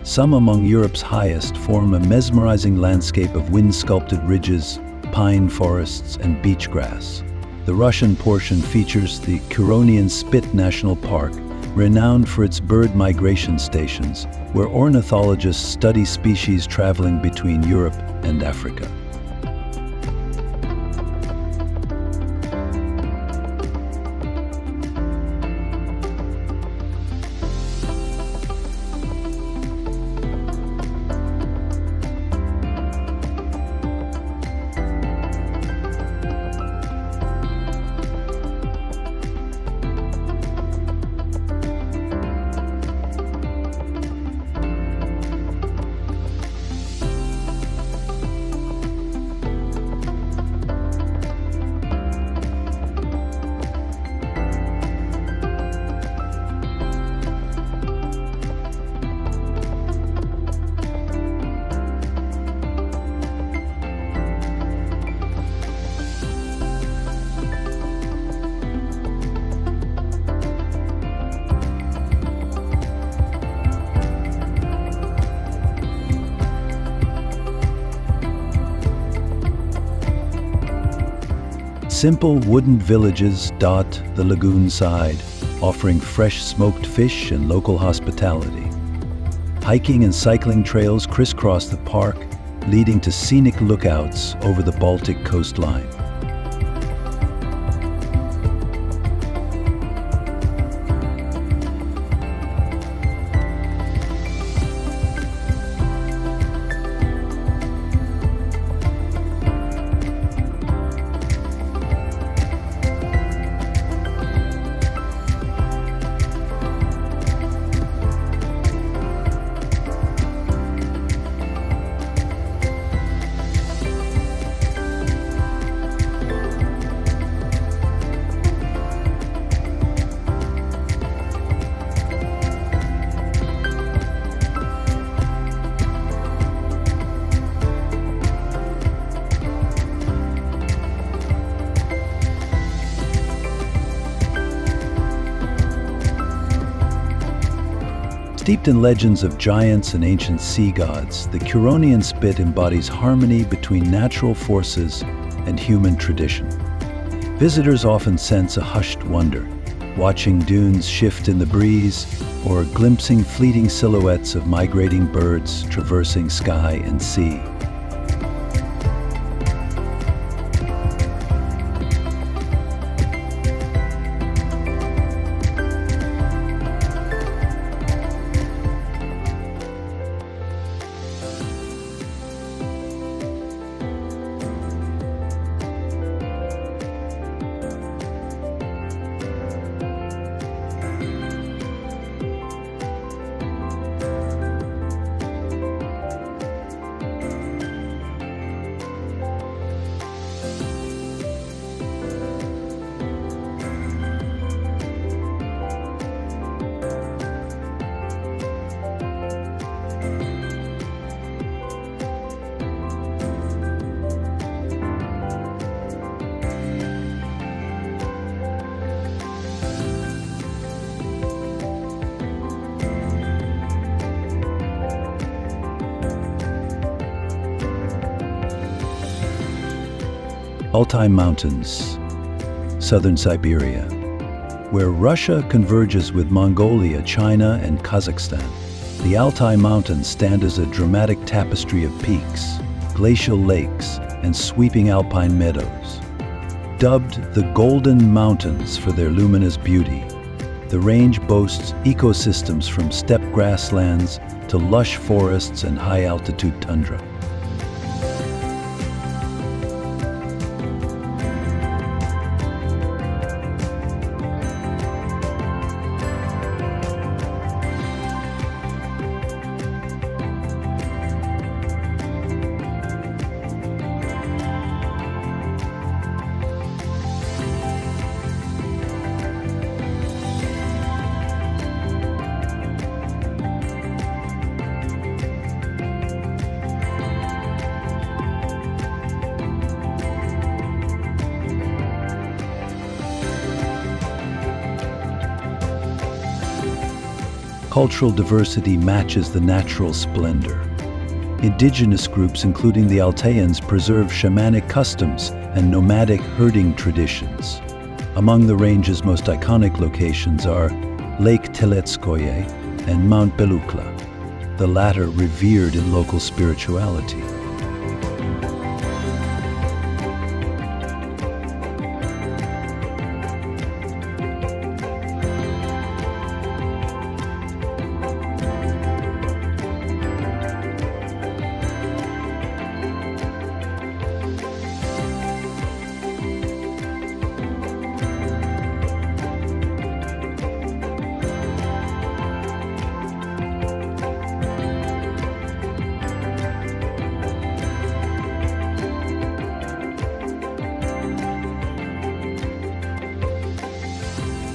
some among Europe's highest, form a mesmerizing landscape of wind-sculpted ridges, pine forests, and beach grass. The Russian portion features the Curonian Spit National Park, renowned for its bird migration stations, where ornithologists study species traveling between Europe and Africa. Simple wooden villages dot the lagoon side, offering fresh smoked fish and local hospitality. Hiking and cycling trails crisscross the park, leading to scenic lookouts over the Baltic coastline. Steeped in legends of giants and ancient sea gods, the Curonian Spit embodies harmony between natural forces and human tradition. Visitors often sense a hushed wonder, watching dunes shift in the breeze or glimpsing fleeting silhouettes of migrating birds traversing sky and sea. Altai Mountains, southern Siberia, where Russia converges with Mongolia, China, and Kazakhstan. The Altai Mountains stand as a dramatic tapestry of peaks, glacial lakes, and sweeping alpine meadows. Dubbed the Golden Mountains for their luminous beauty, the range boasts ecosystems from steppe grasslands to lush forests and high-altitude tundra. Cultural diversity matches the natural splendor. Indigenous groups, including the Altaians, preserve shamanic customs and nomadic herding traditions. Among the range's most iconic locations are Lake Telets-Koye and Mount Belukla, the latter revered in local spirituality.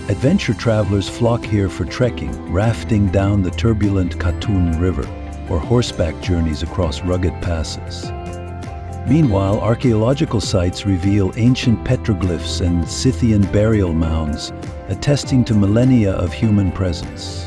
Adventure travelers flock here for trekking, rafting down the turbulent Katun River, or horseback journeys across rugged passes. Meanwhile, archaeological sites reveal ancient petroglyphs and Scythian burial mounds, attesting to millennia of human presence.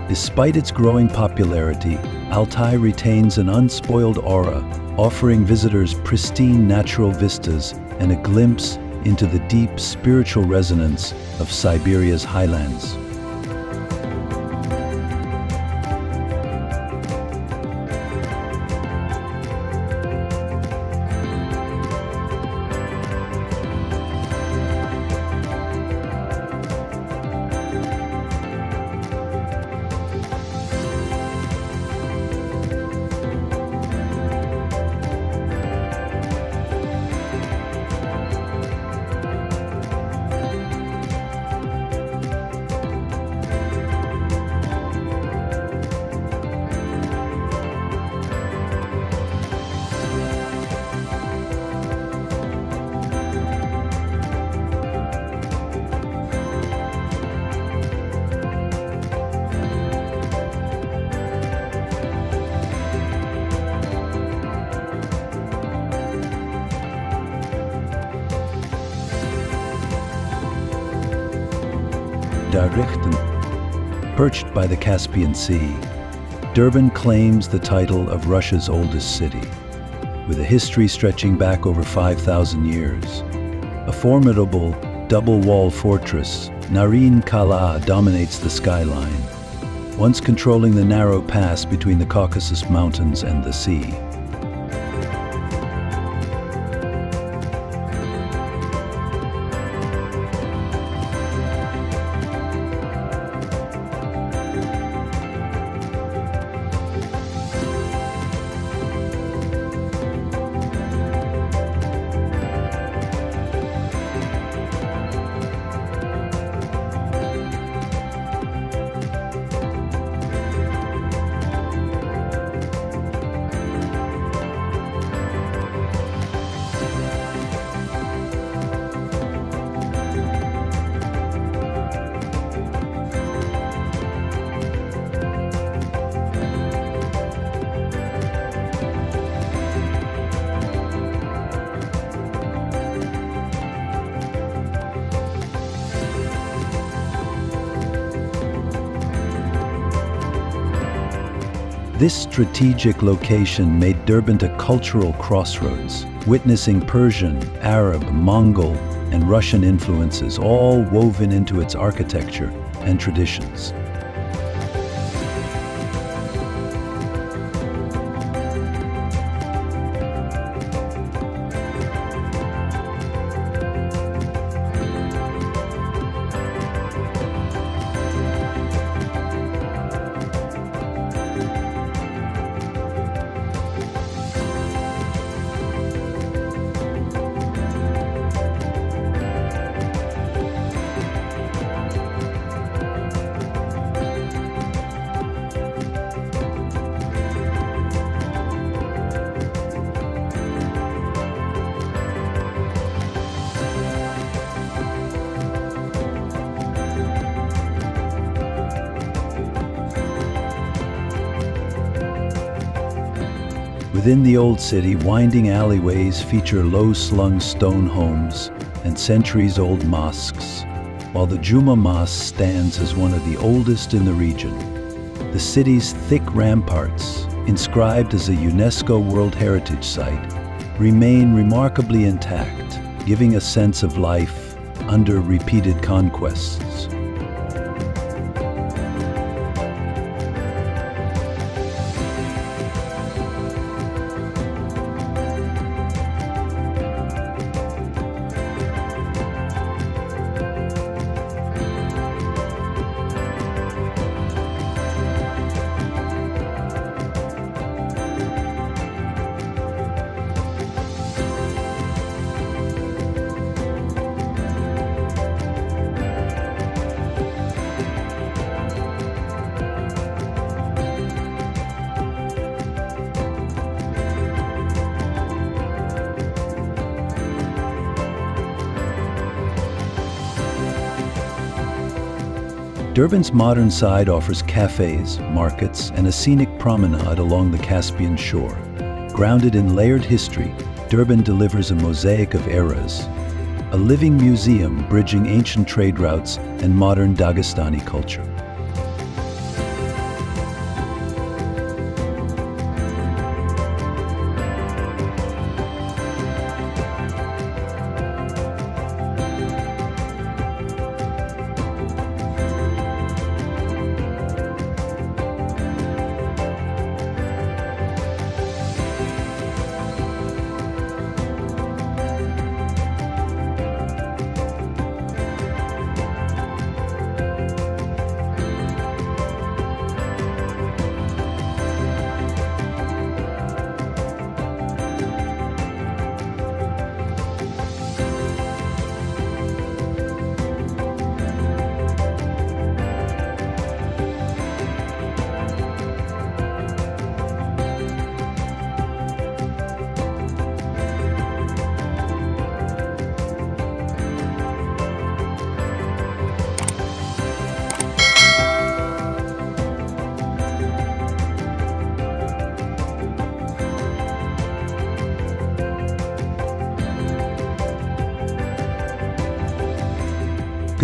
Despite its growing popularity, Altai retains an unspoiled aura, offering visitors pristine natural vistas and a glimpse into the deep spiritual resonance of Siberia's highlands. Perched by the Caspian Sea, Durban claims the title of Russia's oldest city, with a history stretching back over 5,000 years. A formidable double-wall fortress, Naryn Kala dominates the skyline, once controlling the narrow pass between the Caucasus Mountains and the sea. This strategic location made Derbent a cultural crossroads, witnessing Persian, Arab, Mongol, and Russian influences all woven into its architecture and traditions. Within the old city, winding alleyways feature low-slung stone homes and centuries-old mosques, while the Juma Mosque stands as one of the oldest in the region. The city's thick ramparts, inscribed as a UNESCO World Heritage Site, remain remarkably intact, giving a sense of life under repeated conquests. Derbent's modern side offers cafes, markets, and a scenic promenade along the Caspian shore. Grounded in layered history, Derbent delivers a mosaic of eras, a living museum bridging ancient trade routes and modern Dagestani culture.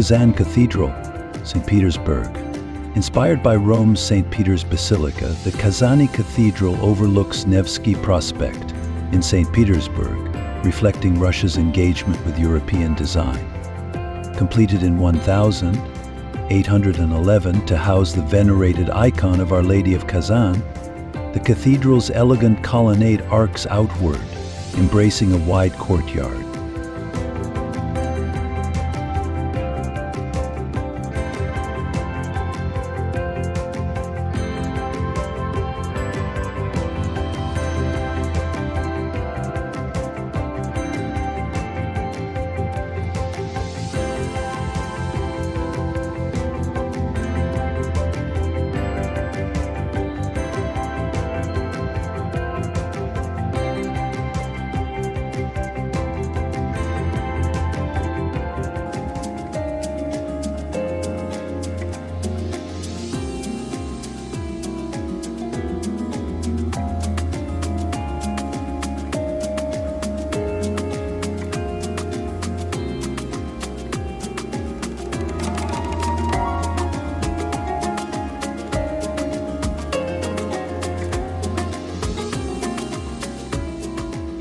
Kazan Cathedral, St. Petersburg. Inspired by Rome's St. Peter's Basilica, the Kazani Cathedral overlooks Nevsky Prospect in St. Petersburg, reflecting Russia's engagement with European design. Completed in 1811 to house the venerated icon of Our Lady of Kazan, the cathedral's elegant colonnade arcs outward, embracing a wide courtyard.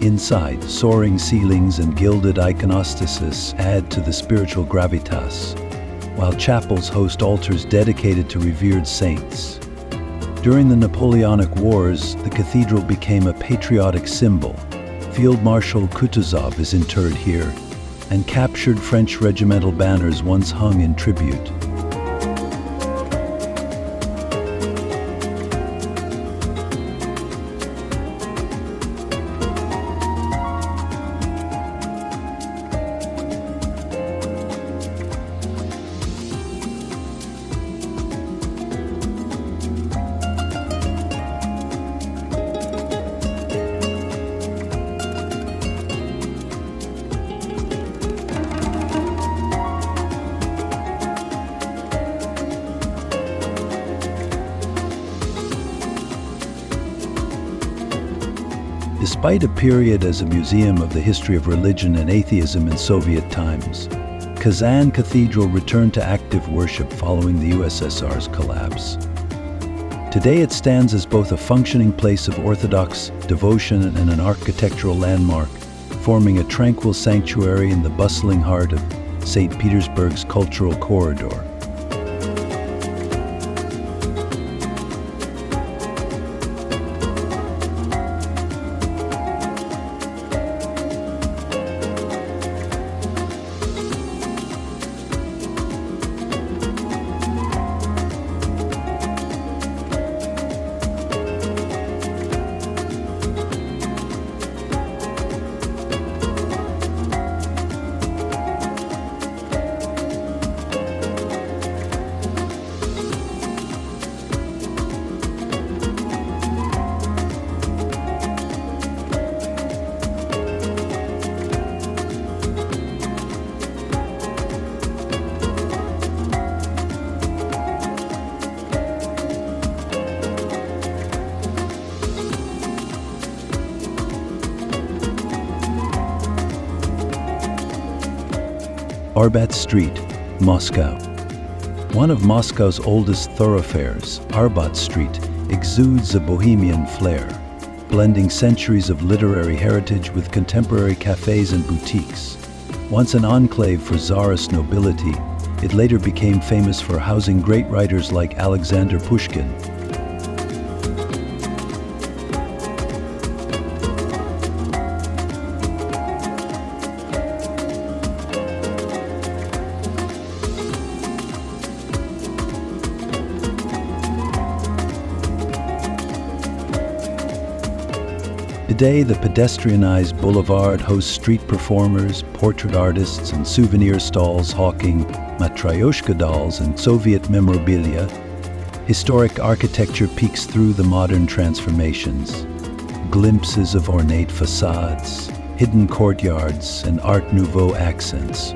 Inside, soaring ceilings and gilded iconostasis add to the spiritual gravitas, while chapels host altars dedicated to revered saints. During the Napoleonic Wars, the cathedral became a patriotic symbol. Field Marshal Kutuzov is interred here, and captured French regimental banners once hung in tribute. Despite a period as a museum of the history of religion and atheism in Soviet times, Kazan Cathedral returned to active worship following the USSR's collapse. Today it stands as both a functioning place of Orthodox devotion and an architectural landmark, forming a tranquil sanctuary in the bustling heart of St. Petersburg's cultural corridor. Arbat Street, Moscow. One of Moscow's oldest thoroughfares, Arbat Street, exudes a bohemian flair, blending centuries of literary heritage with contemporary cafes and boutiques. Once an enclave for Tsarist nobility, it later became famous for housing great writers like Alexander Pushkin. Today, the pedestrianized boulevard hosts street performers, portrait artists, and souvenir stalls hawking matryoshka dolls and Soviet memorabilia. Historic architecture peeks through the modern transformations. Glimpses of ornate facades, hidden courtyards, and Art Nouveau accents.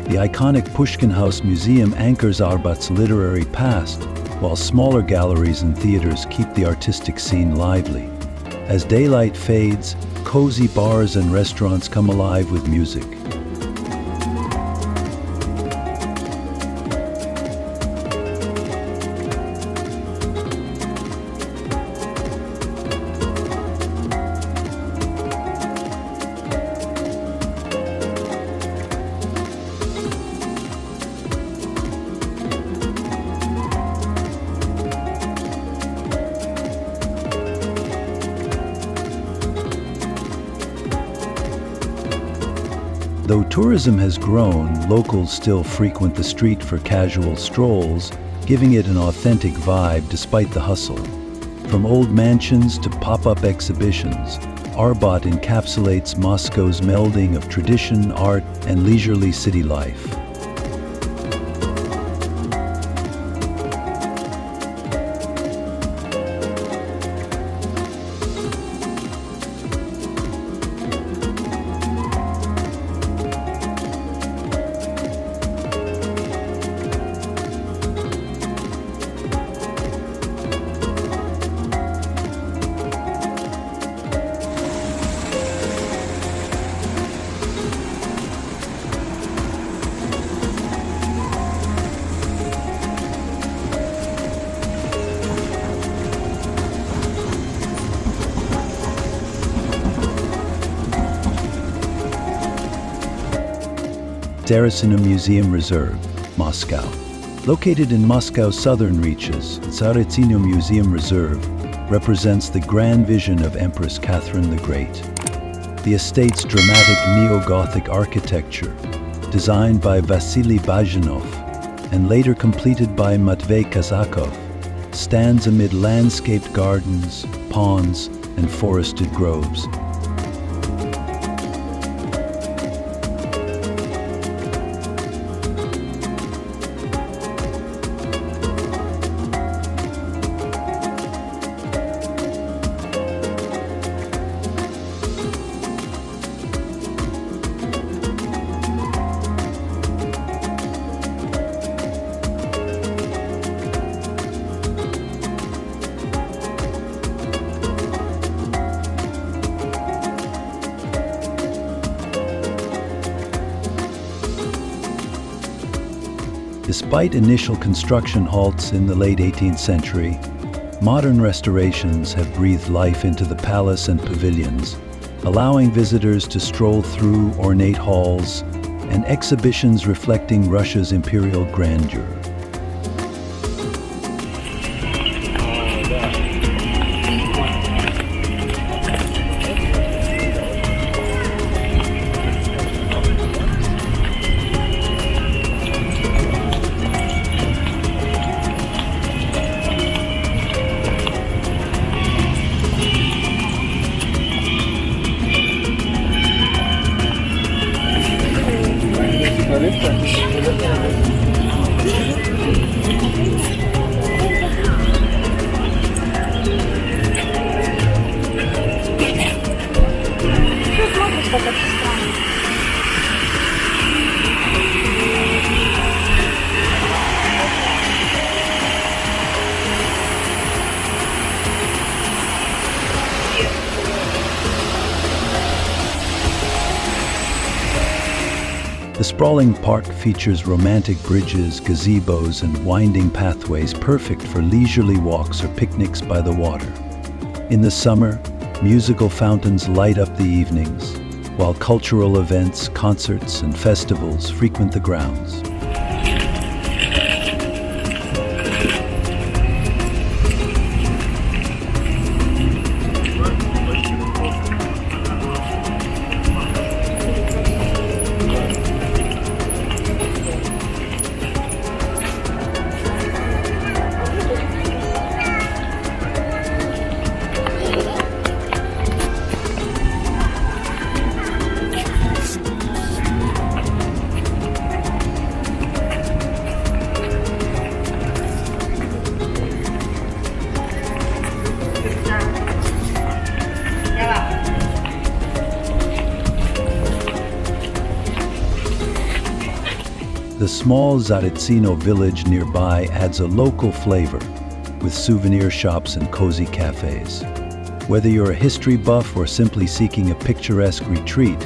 The iconic Pushkin House Museum anchors Arbat's literary past, while smaller galleries and theaters keep the artistic scene lively. As daylight fades, cozy bars and restaurants come alive with music. Though tourism has grown, locals still frequent the street for casual strolls, giving it an authentic vibe despite the hustle. From old mansions to pop-up exhibitions, Arbat encapsulates Moscow's melding of tradition, art, and leisurely city life. Tsaritsyno Museum-Reserve, Moscow. Located in Moscow's southern reaches, Tsaritsyno Museum-Reserve represents the grand vision of Empress Catherine the Great. The estate's dramatic neo-Gothic architecture, designed by Vasily Bazhanov and later completed by Matvey Kazakov, stands amid landscaped gardens, ponds, and forested groves. Despite initial construction halts in the late 18th century, modern restorations have breathed life into the palace and pavilions, allowing visitors to stroll through ornate halls and exhibitions reflecting Russia's imperial grandeur. The sprawling park features romantic bridges, gazebos, and winding pathways perfect for leisurely walks or picnics by the water. In the summer, musical fountains light up the evenings, while cultural events, concerts, and festivals frequent the grounds. The small Tsaritsyno village nearby adds a local flavor, with souvenir shops and cozy cafes. Whether you're a history buff or simply seeking a picturesque retreat,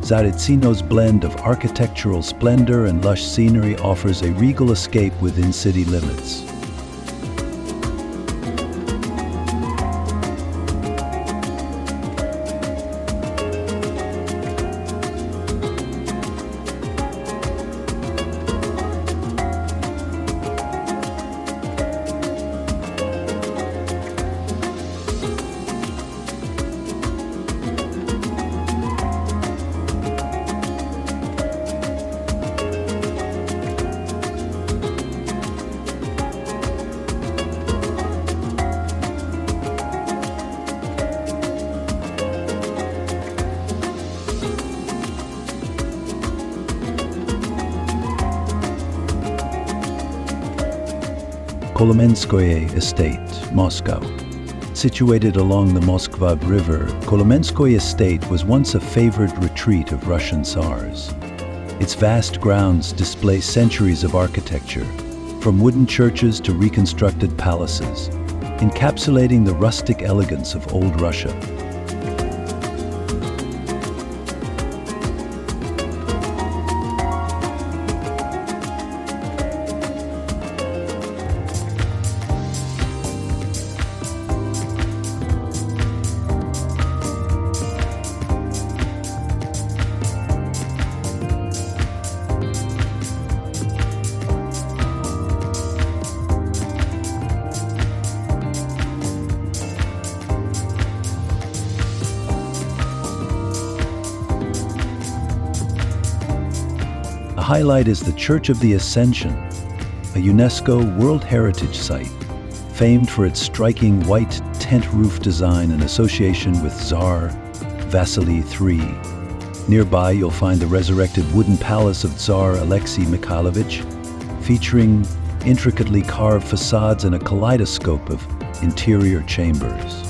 Tsaritsyno's blend of architectural splendor and lush scenery offers a regal escape within city limits. Kolomenskoye Estate, Moscow. Situated along the Moskva River, Kolomenskoye Estate was once a favored retreat of Russian Tsars. Its vast grounds display centuries of architecture, from wooden churches to reconstructed palaces, encapsulating the rustic elegance of old Russia. highlight is the Church of the Ascension, a UNESCO World Heritage Site, famed for its striking white tent roof design in association with Tsar Vasily III. Nearby, you'll find the resurrected wooden palace of Tsar Alexei Mikhailovich, featuring intricately carved facades and a kaleidoscope of interior chambers.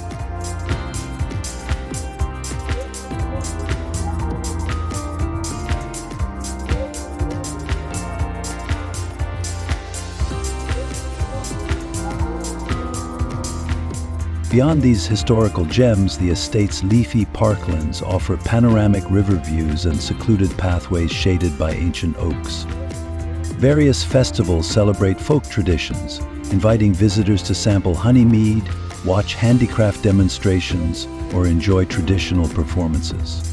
Beyond these historical gems, the estate's leafy parklands offer panoramic river views and secluded pathways shaded by ancient oaks. Various festivals celebrate folk traditions, inviting visitors to sample honey mead, watch handicraft demonstrations, or enjoy traditional performances.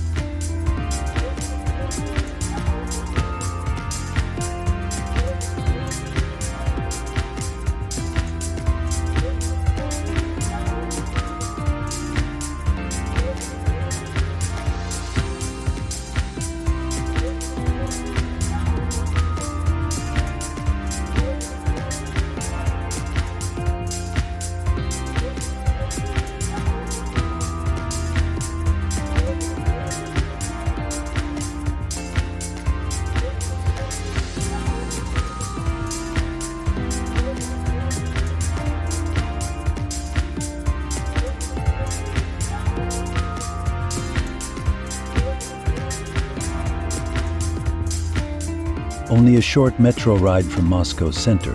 Only a short metro ride from Moscow's center,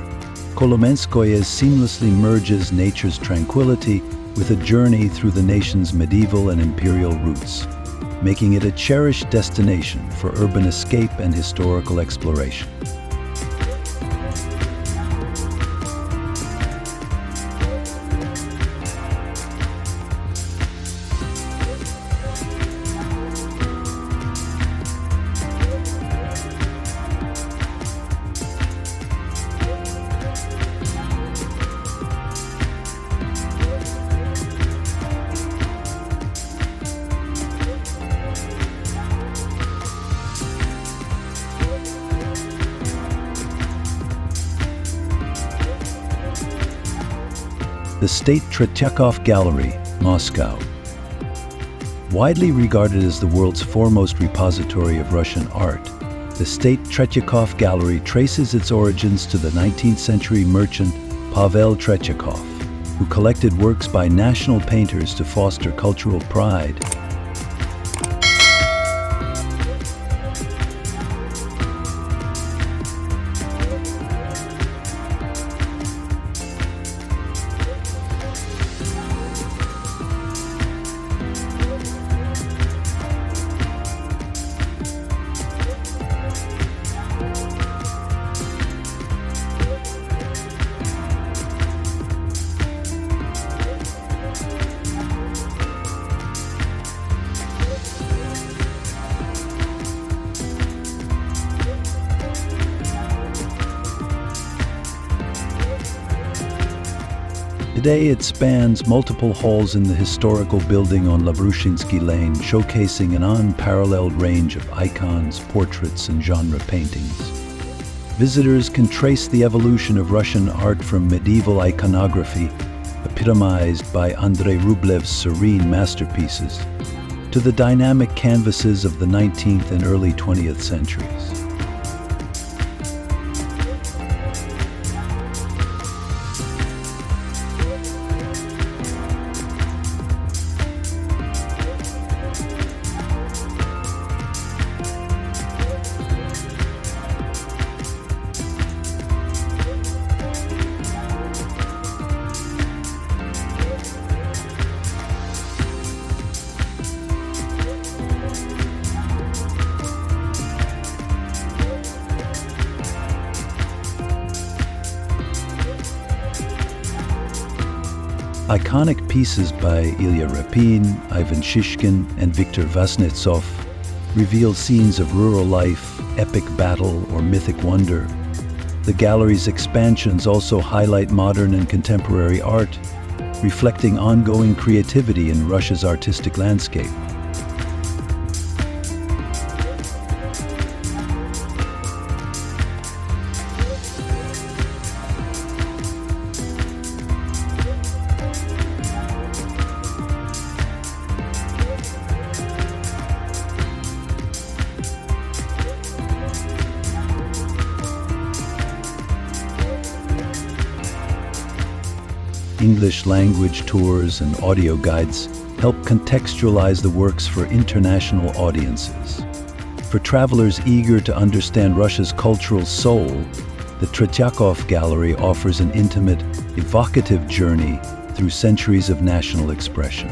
Kolomenskoye seamlessly merges nature's tranquility with a journey through the nation's medieval and imperial roots, making it a cherished destination for urban escape and historical exploration. The State Tretyakov Gallery, Moscow. Widely regarded as the world's foremost repository of Russian art, the State Tretyakov Gallery traces its origins to the 19th century merchant Pavel Tretyakov, who collected works by national painters to foster cultural pride. Today it spans multiple halls in the historical building on Lavrushinsky Lane, showcasing an unparalleled range of icons, portraits, and genre paintings. Visitors can trace the evolution of Russian art from medieval iconography, epitomized by Andrei Rublev's serene masterpieces, to the dynamic canvases of the 19th and early 20th centuries. Iconic pieces by Ilya Repin, Ivan Shishkin, and Viktor Vasnetsov reveal scenes of rural life, epic battle, or mythic wonder. The gallery's expansions also highlight modern and contemporary art, reflecting ongoing creativity in Russia's artistic landscape. English language tours and audio guides help contextualize the works for international audiences. For travelers eager to understand Russia's cultural soul, the Tretyakov Gallery offers an intimate, evocative journey through centuries of national expression.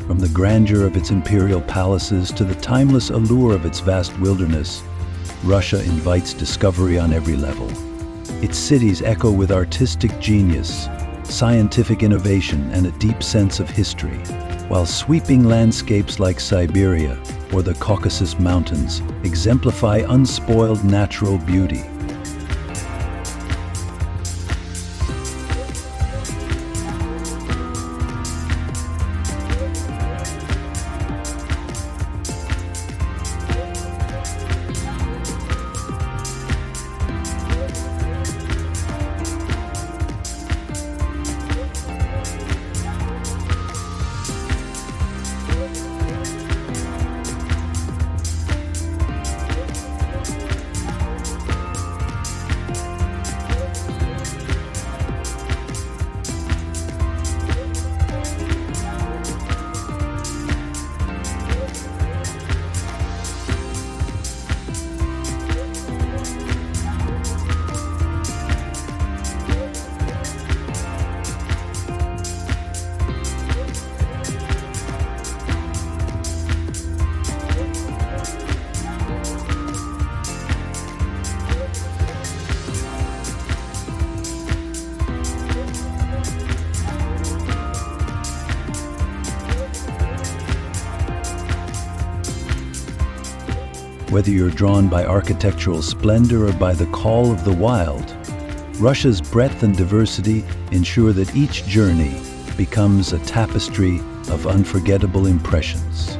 From the grandeur of its imperial palaces to the timeless allure of its vast wilderness, Russia invites discovery on every level. Its cities echo with artistic genius, scientific innovation, and a deep sense of history, while sweeping landscapes like Siberia or the Caucasus Mountains exemplify unspoiled natural beauty. Whether you're drawn by architectural splendor or by the call of the wild, Russia's breadth and diversity ensure that each journey becomes a tapestry of unforgettable impressions.